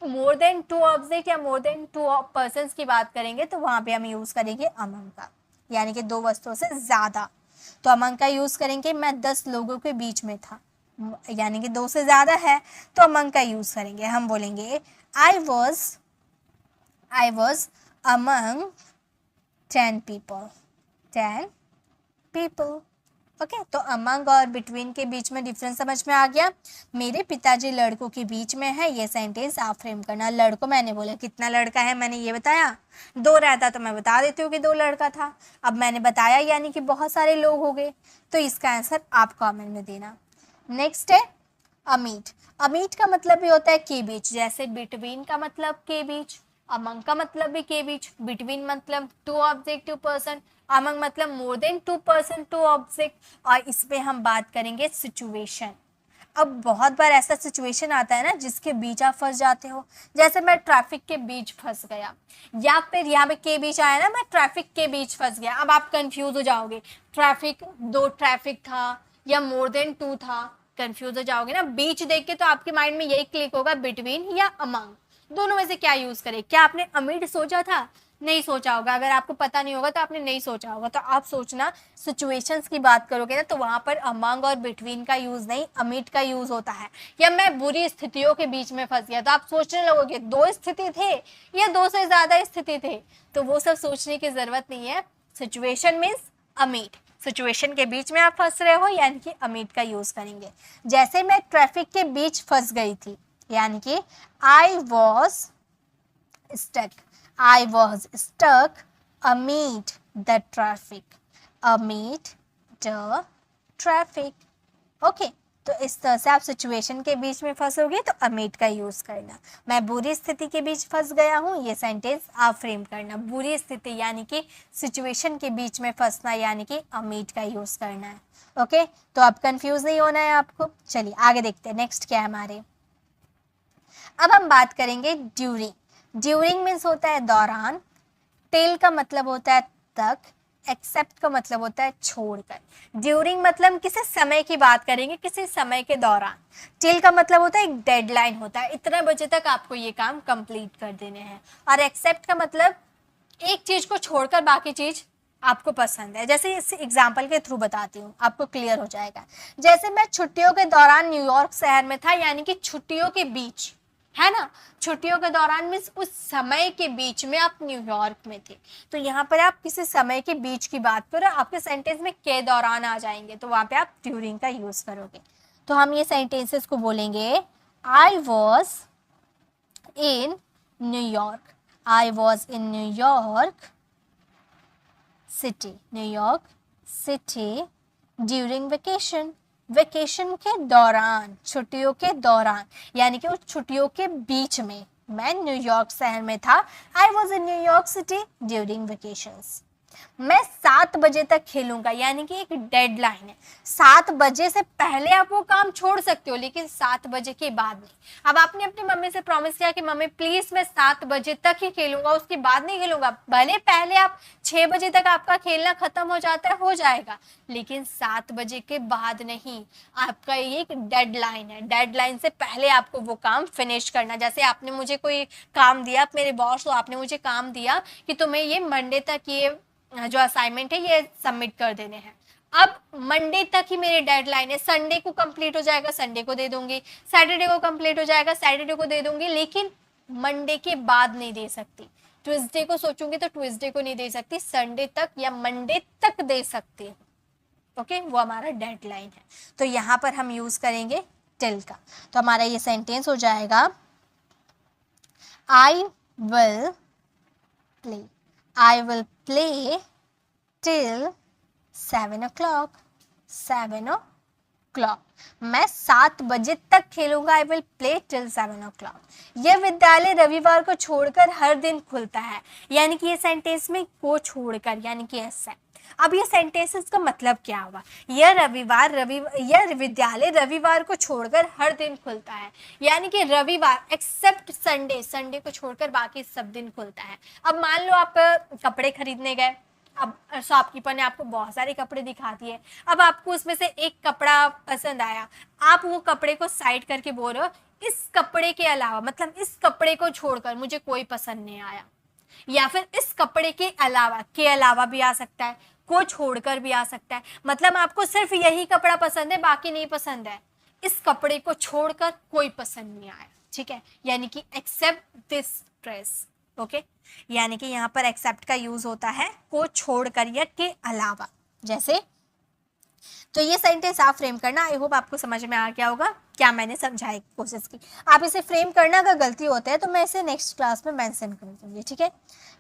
मोर देन टू ऑब्जेक्ट या मोर देन टू पर्सन्स की बात करेंगे तो वहां पे हम यूज करेंगे अमंग का, यानी कि दो वस्तुओं से ज्यादा। तो अमंग का यूज करेंगे, मैं 10 लोगों के बीच में था, यानी कि दो से ज्यादा है, तो अमंग का यूज करेंगे। हम बोलेंगे I was among 10 people। Okay, तो अमंग और बिटवीन के बीच में डिफरेंस समझ में आ गया। मेरे पिताजी लड़कों के बीच में है, ये सेंटेंस आप फ्रेम करना। लड़कों मैंने बोला कितना लड़का है, मैंने ये बताया, 2 रहता तो मैं बता देती हूँ कि 2 लड़का था, अब मैंने बताया यानी कि बहुत सारे लोग हो गए, तो इसका आंसर आप कमेंट में देना। नेक्स्ट है अमीट। अमीट का मतलब भी होता है के बीच, जैसे बिटवीन का मतलब के बीच, अमंग का मतलब भी के बीच, बिटवीन मतलब two object two person, among मतलब more than two person two object. और इसमें हम बात करेंगे सिचुएशन। अब बहुत बार ऐसा सिचुएशन आता है ना जिसके बीच आप फंस जाते हो, जैसे मैं ट्रैफिक के बीच फंस गया, या फिर यहाँ पे के बीच आया ना, मैं ट्रैफिक के बीच फंस गया। अब आप कंफ्यूज हो जाओगे, ट्रैफिक, 2 ट्रैफिक था या मोर देन 2 था, कंफ्यूज हो जाओगे ना। बीच देख के तो आपके माइंड में यही क्लिक होगा, बिटवीन या अमंग, दोनों में से क्या यूज करें। क्या आपने अमिड सोचा था? नहीं सोचा होगा। अगर आपको पता नहीं होगा तो आपने नहीं सोचा होगा। तो आप सोचना, सिचुएशंस की बात करोगे ना तो वहां पर अमंग और बिटवीन का यूज नहीं, अमिड का यूज होता है। या मैं बुरी स्थितियों के बीच में फंस गया, तो आप सोचने लगोगे 2 स्थिति थे या 2 से ज्यादा स्थिति थे, तो वो सब सोचने की जरूरत नहीं है। सिचुएशन मीन्स अमिड, सिचुएशन के बीच में आप फंस रहे हो यानी कि अमिड का यूज करेंगे। जैसे मैं ट्रैफिक के बीच फंस गई थी, यानी कि I was stuck, I was stuck amid the traffic, amid the traffic. Okay, तो इस तरह से आप सिचुएशन के बीच में फंसोगे तो amid का यूज करना। मैं बुरी स्थिति के बीच फंस गया हूँ, ये सेंटेंस आप फ्रेम करना। बुरी स्थिति यानी कि सिचुएशन के बीच में फंसना यानी कि amid का यूज करना है। ओके, तो अब कंफ्यूज नहीं होना है आपको। चलिए आगे देखते हैं, नेक्स्ट क्या है हमारे। अब हम बात करेंगे ड्यूरिंग। ड्यूरिंग मीन्स होता है दौरान, टिल का मतलब होता है तक, एक्सेप्ट का मतलब होता है छोड़कर। ड्यूरिंग मतलब किसी समय की बात करेंगे, किसी समय के दौरान। टिल का मतलब होता है एक डेडलाइन होता है, इतने बजे तक आपको ये काम कंप्लीट कर देने हैं। और एक्सेप्ट का मतलब एक चीज को छोड़कर बाकी चीज आपको पसंद है। जैसे इस एग्जाम्पल के थ्रू बताती हूँ, आपको क्लियर हो जाएगा। जैसे मैं छुट्टियों के दौरान न्यूयॉर्क शहर में था, यानी कि छुट्टियों के बीच, है ना, छुट्टियों के दौरान मीन्स उस समय के बीच में आप न्यूयॉर्क में थे। तो यहाँ पर आप किसी समय के बीच की बात करो, आपके सेंटेंस में के दौरान आ जाएंगे, तो वहां पे आप ड्यूरिंग का यूज करोगे। तो हम ये सेंटेंसेस को बोलेंगे, I was in New York, I was in New York city, New York city during vacation, vacation के दौरान, छुट्टियों के दौरान, यानी कि उस छुट्टियों के बीच में मैं न्यूयॉर्क शहर में था। I was in New York city during vacations. मैं 7 बजे तक खेलूंगा, यानी कि एक डेडलाइन है। 7 बजे से पहले आप वो काम छोड़ सकते हो, लेकिन 7 बजे के बाद नहीं। अब आपने अपनी मम्मी से प्रॉमिस किया कि मम्मी प्लीज मैं 7 बजे तक ही खेलूंगा, उसके बाद नहीं खेलूंगा। भले पहले आप 6 बजे तक आपका खेलना खत्म हो जाता है, हो जाएगा, लेकिन 7 बजे के बाद नहीं। आपका ये एक डेडलाइन है, डेडलाइन से पहले आपको वो काम फिनिश करना। जैसे आपने मुझे कोई काम दिया, मेरे बॉस हो, आपने मुझे काम दिया कि तुम्हें ये मंडे तक ये जो असाइनमेंट है ये सबमिट कर देने हैं। अब मंडे तक ही मेरी डेडलाइन है, संडे को कंप्लीट हो जाएगा, संडे को दे दूंगी, सैटरडे को कंप्लीट हो जाएगा, सैटरडे को दे दूंगी, लेकिन मंडे के बाद नहीं दे सकती। ट्यूसडे को सोचूंगी तो ट्यूसडे को नहीं दे सकती, संडे तक या मंडे तक दे सकती हूँ। ओके, वो हमारा डेडलाइन है। तो यहाँ पर हम यूज करेंगे टिल का। तो हमारा ये सेंटेंस हो जाएगा, I will play, I will play till 7 o'clock, 7 o'clock। मैं 7 बजे तक खेलूंगा, I will play till 7 o'clock। यह विद्यालय रविवार को छोड़कर हर दिन खुलता है, यानी कि ये सेंटेंस में को छोड़कर यानी कि ऐसा है। अब ये सेंटेंसेस का मतलब क्या हुआ? यह विद्यालय रविवार को छोड़कर हर दिन खुलता है, यानी कि रविवार एक्सेप्ट संडे, संडे को छोड़कर बाकी सब दिन खुलता है। अब मान लो आप कपड़े खरीदने गए, अब शॉपकीपर ने आपको बहुत सारे कपड़े दिखा दिए, अब आपको उसमें से एक कपड़ा पसंद आया, आप वो कपड़े को साइड करके बोल रहे हो इस कपड़े के अलावा, मतलब इस कपड़े को छोड़कर मुझे कोई पसंद नहीं आया, या फिर इस कपड़े के अलावा भी आ सकता है, को छोड़कर भी आ सकता है। मतलब आपको सिर्फ यही कपड़ा पसंद है, बाकी नहीं पसंद है, इस कपड़े को छोड़कर कोई पसंद नहीं आया, ठीक है, यानी कि एक्सेप्ट दिस ड्रेस। ओके, यानी कि यहाँ पर एक्सेप्ट का यूज होता है को छोड़कर या के अलावा, जैसे। तो ये सेंटेंस आप फ्रेम करना। आई होप आपको समझ में आ गया होगा क्या मैंने समझाने की कोशिश की। आप इसे फ्रेम करना, अगर गलती होता है तो मैं इसे नेक्स्ट क्लास में मेंशन कर दूंगी, ठीक है।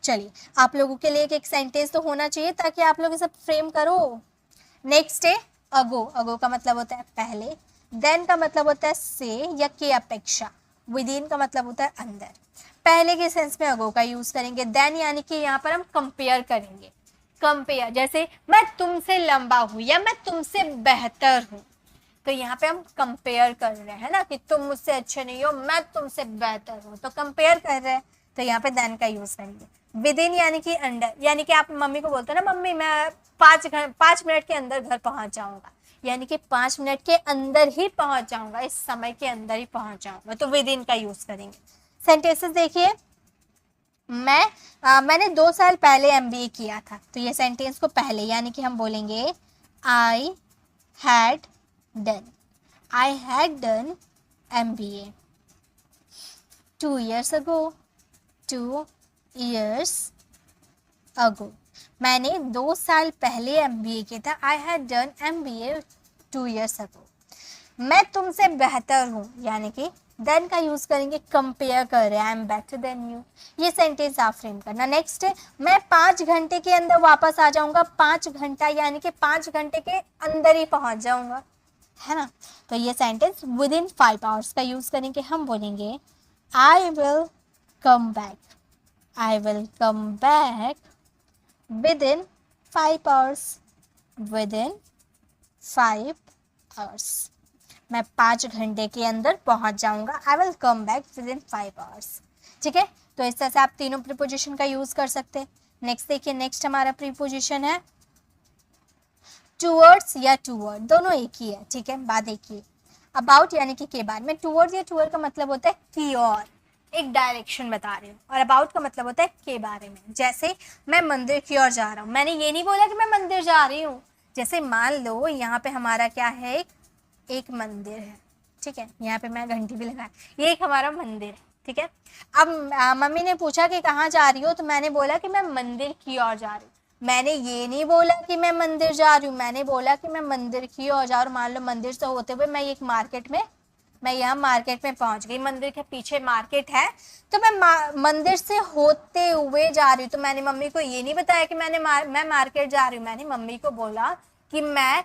चलिए, आप लोगों के लिए एक सेंटेंस तो होना चाहिए ताकि आप लोग इसे फ्रेम करो। नेक्स्ट है अगो। अगो का मतलब होता है पहले, देन का मतलब होता है से या के अपेक्षा, विदिन का मतलब होता है अंदर। पहले के सेंस में अगो का यूज करेंगे, देन यानी कि यहाँ पर हम कंपेयर करेंगे। कंपेयर, जैसे मैं तुमसे लंबा हूं या मैं तुमसे बेहतर हूं, तो यहाँ पे हम कंपेयर कर रहे हैं ना कि तुम मुझसे अच्छे नहीं हो, मैं तुमसे बेहतर हूँ, तो कंपेयर कर रहे हैं, तो यहाँ पे देन का यूज करेंगे। विद इन यानी कि अंडर, यानी कि आप मम्मी को बोलते हो ना, मम्मी मैं 5 मिनट के अंदर घर पहुंच जाऊंगा, यानी कि 5 मिनट के अंदर ही पहुंच जाऊंगा, इस समय के अंदर ही पहुंच जाऊंगा, तो विद इन का यूज करेंगे। सेंटेंसेस देखिए, मैंने 2 साल पहले MBA किया था, तो ये सेंटेंस को पहले यानी कि हम बोलेंगे I had done MBA 2 years ago, 2 years ago। मैंने 2 साल पहले MBA किया था, I had done MBA 2 years ago। मैं तुमसे बेहतर हूँ, यानी कि देन का यूज करेंगे, कंपेयर कर रहे हैं, I am better than you, ये सेंटेंस आप फ्रेम करना। नेक्स्ट है, मैं 5 घंटे के अंदर वापस आ जाऊंगा, 5 घंटा यानी कि 5 घंटे के अंदर ही पहुंच जाऊंगा, है ना, तो ये सेंटेंस विद इन 5 hours का यूज करेंगे। हम बोलेंगे I will come back, I will come back with in 5 hours, with in 5 hours, मैं 5 घंटे के अंदर पहुंच जाऊंगा, I will come back with in 5 hours। ठीक है, तो इस तरह से आप तीनों प्रीपोजिशन का यूज कर सकते हैं। नेक्स्ट देखिए, नेक्स्ट हमारा प्रीपोजिशन है टूवर्ड्स या टूवर्ड, दोनों एक ही है, ठीक है, बात एक ही है। अबाउट यानी कि के बारे में, टूवर्ड्स या टूवर्ड का मतलब होता है की ओर, एक डायरेक्शन बता रही हूँ, और अबाउट का मतलब होता है के बारे में। जैसे मैं मंदिर की ओर जा रहा हूँ, मैंने ये नहीं बोला कि मैं मंदिर जा रही हूँ। जैसे मान लो यहाँ पे हमारा क्या है, एक मंदिर है, ठीक है, यहाँ पे मैं घंटी भी लगा, ये एक हमारा मंदिर है, ठीक है। अब मम्मी ने पूछा कि कहाँ जा रही हो, तो मैंने बोला कि मैं मंदिर की ओर जा रही हूँ। मैंने ये नहीं बोला कि मैं मंदिर जा रही हूँ, मैंने बोला कि मैं मंदिर की ओर जा रही हूँ। मान लो मंदिर से होते हुए मैं एक मार्केट में, मैं यहाँ मार्केट में पहुंच गई, मंदिर के पीछे मार्केट है, तो मैं मंदिर से होते हुए जा रही हूँ। तो मैंने मम्मी को ये नहीं बताया कि मैं मार्केट जा रही हूँ, मैंने मम्मी को बोला कि मैं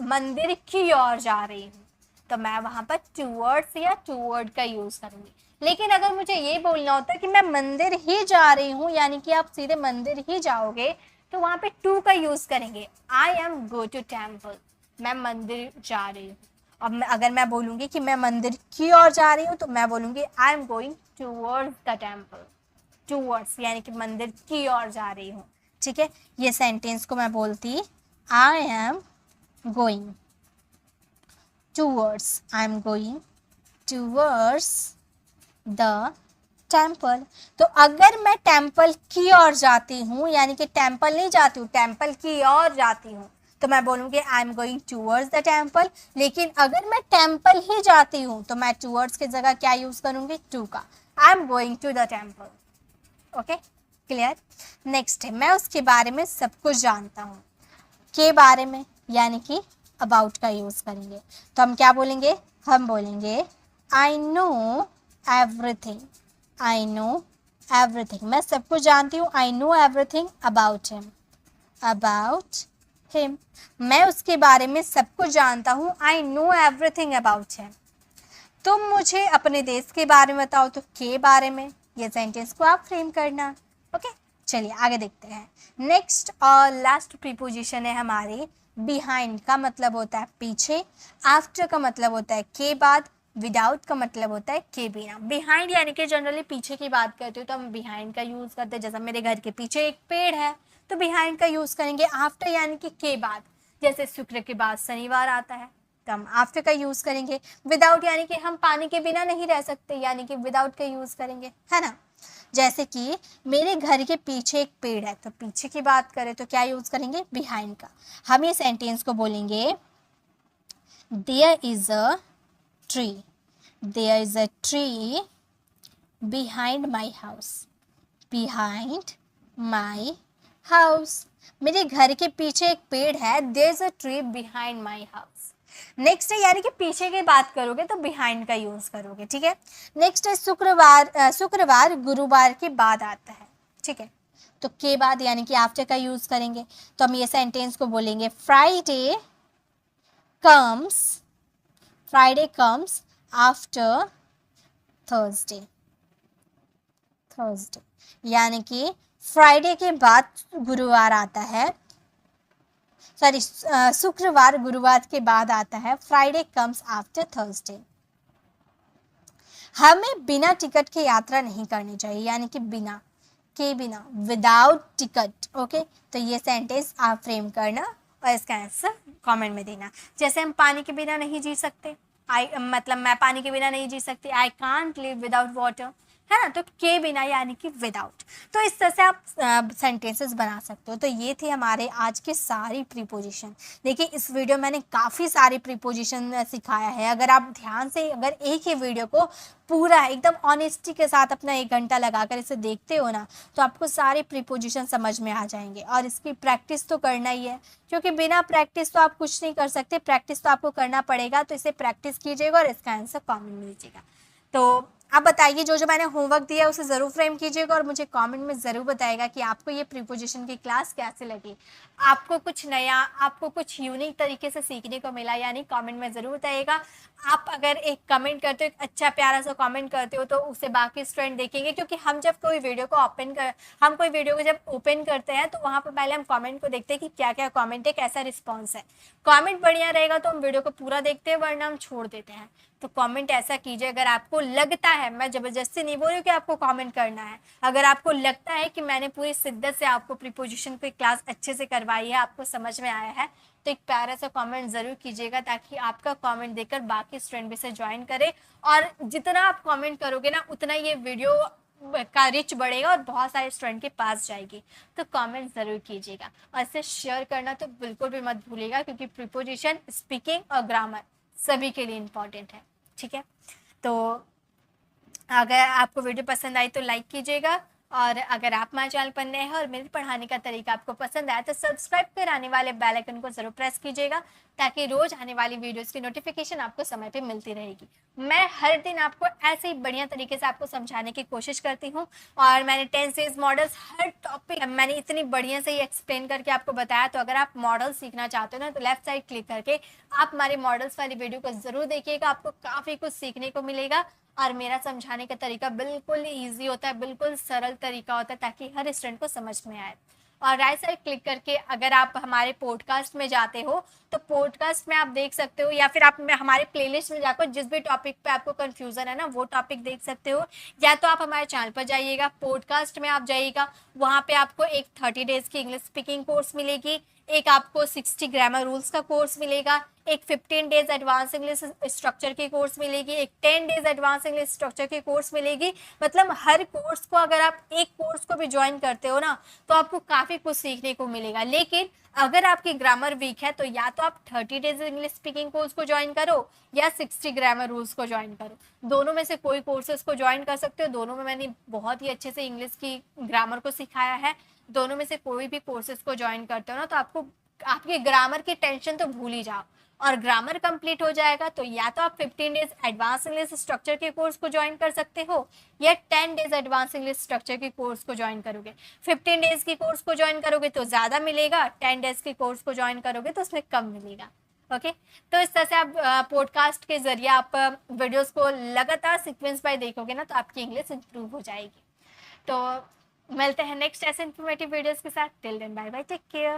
मंदिर की ओर जा रही हूँ, तो मैं वहां पर टूवर्ड्स या टूवर्ड का यूज करूंगी। लेकिन अगर मुझे ये बोलना होता है कि मैं मंदिर ही जा रही हूँ, यानी कि आप सीधे मंदिर ही जाओगे, तो वहां पे टू का यूज करेंगे, I am go to temple, मैं मंदिर जा रही हूँ। अब अगर मैं बोलूंगी कि मैं मंदिर की ओर जा रही हूँ, तो मैं बोलूंगी आई am going towards the temple, towards यानी कि मंदिर की ओर जा रही हूँ, ठीक है। ये सेंटेंस को मैं बोलती आई am going towards, I am going towards the temple. तो अगर मैं टेम्पल की ओर जाती हूँ, यानी कि टेम्पल नहीं जाती हूँ, टेम्पल की ओर जाती हूँ, तो मैं बोलूँगी आई am going towards the temple. लेकिन अगर मैं टेम्पल ही जाती हूँ, तो मैं टूवर्ड्स की जगह क्या यूज करूँगी, टू का, I am going to the temple. Okay, clear. Next है, मैं उसके बारे में सब कुछ जानता हूँ, के बारे में यानी कि अबाउट का यूज करेंगे। तो हम क्या बोलेंगे, हम बोलेंगे I know everything, I know everything, मैं सब कुछ जानती हूँ, I know everything about him, about him, मैं उसके बारे में सब कुछ जानता हूँ, I know everything about him. तुम मुझे अपने देश के बारे में बताओ, तो के बारे में, ये सेंटेंस को आप फ्रेम करना। ओके, चलिए आगे देखते हैं। नेक्स्ट और लास्ट प्रीपोजिशन है हमारी बिहाइंड, का मतलब होता है पीछे, आफ्टर का मतलब होता है के बाद, विदाउट का मतलब होता है के बिना। बिहाइंड यानी कि जनरली पीछे की बात करते हो तो हम बिहाइंड का यूज करते हैं। जैसा मेरे घर के पीछे एक पेड़ है, तो बिहाइंड का यूज करेंगे। आफ्टर यानी कि के बाद, जैसे शुक्र के बाद शनिवार आता है, तो हम आफ्टर का यूज करेंगे। विदाउट यानी कि हम पानी के बिना नहीं रह सकते, यानी कि विदाउट का यूज करेंगे, है ना। जैसे कि मेरे घर के पीछे एक पेड़ है, तो पीछे की बात करें तो क्या यूज करेंगे, बिहाइंड का। हम ये सेंटेंस को बोलेंगे there is a tree, there is a tree behind my house, behind my house, मेरे घर के पीछे एक पेड़ है, there is a tree behind my house. Next है, यानी कि पीछे की बात करोगे तो बिहाइंड का यूज करोगे, ठीक है। नेक्स्ट है शुक्रवार, शुक्रवार गुरुवार के बाद आता है, ठीक है, तो के बाद यानी कि आफ्टर का यूज करेंगे। तो हम ये सेंटेंस को बोलेंगे Friday comes, Friday comes after Thursday, Thursday यानी कि फ्राइडे के बाद गुरुवार आता है, सॉरी शुक्रवार गुरुवार के बाद आता है, फ्राइडे कम्स आफ्टर थर्सडे। हमें बिना टिकट के यात्रा नहीं करनी चाहिए, यानी कि बिना के बिना, विदाउट टिकट। ओके, तो ये सेंटेंस आप फ्रेम करना और इसका आंसर कमेंट में देना। जैसे हम पानी के बिना नहीं जी सकते, मतलब मैं पानी के बिना नहीं जी सकती, I can't live without water, है ना। तो के बिना यानी कि विदाउट। तो इस तरह से आप सेंटेंसेस बना सकते हो। तो ये थे हमारे आज के सारी प्रीपोजिशन। देखिए इस वीडियो में मैंने काफ़ी सारी प्रीपोजिशन सिखाया है। अगर आप ध्यान से अगर एक ही वीडियो को पूरा एकदम ऑनेस्टी के साथ अपना 1 घंटा लगाकर इसे देखते हो ना, तो आपको सारे प्रीपोजिशन समझ में आ जाएंगे। और इसकी प्रैक्टिस तो करना ही है, क्योंकि बिना प्रैक्टिस तो आप कुछ नहीं कर सकते। प्रैक्टिस तो आपको करना पड़ेगा। तो इसे प्रैक्टिस कीजिएगा और इसका आंसर कमेंट में दीजिएगा। तो आप बताइए, जो मैंने होमवर्क दिया है उसे ज़रूर फ्रेम कीजिएगा और मुझे कमेंट में ज़रूर बताइएगा कि आपको ये प्रीपोजिशन की क्लास कैसे लगी। आपको कुछ नया, आपको कुछ यूनिक तरीके से सीखने को मिला, यानी कमेंट में ज़रूर बताइएगा। आप अगर एक कमेंट करते हो, एक अच्छा प्यारा सा कमेंट करते हो, तो उसे बाकी स्टूडेंट देखेंगे। क्योंकि हम जब कोई वीडियो को जब ओपन करते हैं तो वहाँ पर पहले हम कमेंट को देखते हैं कि क्या क्या कमेंट है, कैसा रिस्पॉन्स है। कमेंट बढ़िया रहेगा तो हम वीडियो को पूरा देखते हैं, वरना हम छोड़ देते हैं। तो कमेंट ऐसा कीजिए, अगर आपको लगता है, मैं ज़बरदस्ती नहीं बोल रही हूँ कि आपको कमेंट करना है, अगर आपको लगता है कि मैंने पूरी शिद्दत से आपको प्रीपोजिशन की क्लास अच्छे से करवाई है, आपको समझ में आया है, तो एक प्यारा सा कमेंट ज़रूर कीजिएगा, ताकि आपका कमेंट देखकर बाकी स्टूडेंट भी इसे ज्वाइन करें। और जितना आप कमेंट करोगे ना, उतना ये वीडियो का रिच बढ़ेगा और बहुत सारे स्टूडेंट के पास जाएगी। तो कमेंट ज़रूर कीजिएगा और इसे शेयर करना तो बिल्कुल भी मत भूलिएगा, क्योंकि प्रीपोजिशन, स्पीकिंग और ग्रामर सभी के लिए इम्पॉर्टेंट है। ठीक है, तो अगर आपको वीडियो पसंद आई तो लाइक कीजिएगा, और अगर आप हमारे चैनल पर नए हैं और मेरे पढ़ाने का तरीका आपको पसंद आया तो सब्सक्राइब कर आने वाले बेल आइकन को ज़रूर प्रेस कीजिएगा, ताकि रोज़ आने वाली वीडियोस की नोटिफिकेशन आपको समय पे मिलती रहेगी। मैं हर दिन आपको ऐसे ही बढ़िया तरीके से आपको समझाने की कोशिश करती हूँ, और मैंने टेंसेस, मॉडल्स, हर टॉपिक मैंने इतनी बढ़िया से ही एक्सप्लेन करके आपको बताया। तो अगर आप मॉडल सीखना चाहते हो ना, तो लेफ्ट साइड क्लिक करके आप हमारे मॉडल्स वाली वीडियो को ज़रूर देखिएगा, आपको काफ़ी कुछ सीखने को मिलेगा। और मेरा समझाने का तरीका बिल्कुल ईजी होता है, बिल्कुल सरल तरीका होता है, ताकि हर स्टूडेंट को समझ में आए। और राइट साइड क्लिक करके अगर आप हमारे पॉडकास्ट में जाते हो, तो पॉडकास्ट में आप देख सकते हो, या फिर आप हमारे प्लेलिस्ट में जाकर जिस भी टॉपिक पे आपको कंफ्यूजन है ना, वो टॉपिक देख सकते हो। या तो आप हमारे चैनल पर जाइएगा, पॉडकास्ट में आप जाइएगा, वहाँ पे आपको एक 30 डेज की इंग्लिश स्पीकिंग कोर्स मिलेगी, एक आपको 60 ग्रामर रूल्स का कोर्स मिलेगा, एक 15 डेज एडवांस इंग्लिश स्ट्रक्चर की कोर्स मिलेगी, एक 10 डेज एडवांस इंग्लिश स्ट्रक्चर की कोर्स मिलेगी। मतलब हर कोर्स को, अगर आप एक कोर्स को भी ज्वाइन करते हो ना, तो आपको काफ़ी कुछ सीखने को मिलेगा। लेकिन अगर आपकी ग्रामर वीक है, तो या तो आप 30 डेज इंग्लिश स्पीकिंग कोर्स को ज्वाइन करो, या 60 ग्रामर रूल्स को ज्वाइन करो। दोनों में से कोई कोर्सेज को ज्वाइन कर सकते हो। दोनों में मैंने बहुत ही अच्छे से इंग्लिश की ग्रामर को सिखाया है। दोनों में से कोई भी कोर्सेज को ज्वाइन करते हो ना, तो आपको आपकी ग्रामर की टेंशन तो भूल ही जाओ, और ग्रामर कंप्लीट हो जाएगा। तो या तो आप 15 डेज एडवांस इंग्लिश स्ट्रक्चर के कोर्स को ज्वाइन कर सकते हो, या 10 डेज एडवांस इंग्लिश स्ट्रक्चर के कोर्स को ज्वाइन करोगे। 15 डेज की कोर्स को ज्वाइन करोगे तो ज़्यादा मिलेगा, 10 डेज के कोर्स को ज्वाइन करोगे तो उसमें कम मिलेगा। ओके, तो इस तरह से आप पॉडकास्ट के जरिए आप वीडियोस को लगातार सीक्वेंस बाय देखोगे ना, तो आपकी इंग्लिश इंप्रूव हो जाएगी। तो मिलते हैं नेक्स्ट ऐसे इन्फॉर्मेटिव वीडियोस के साथ। Till then bye bye, take care.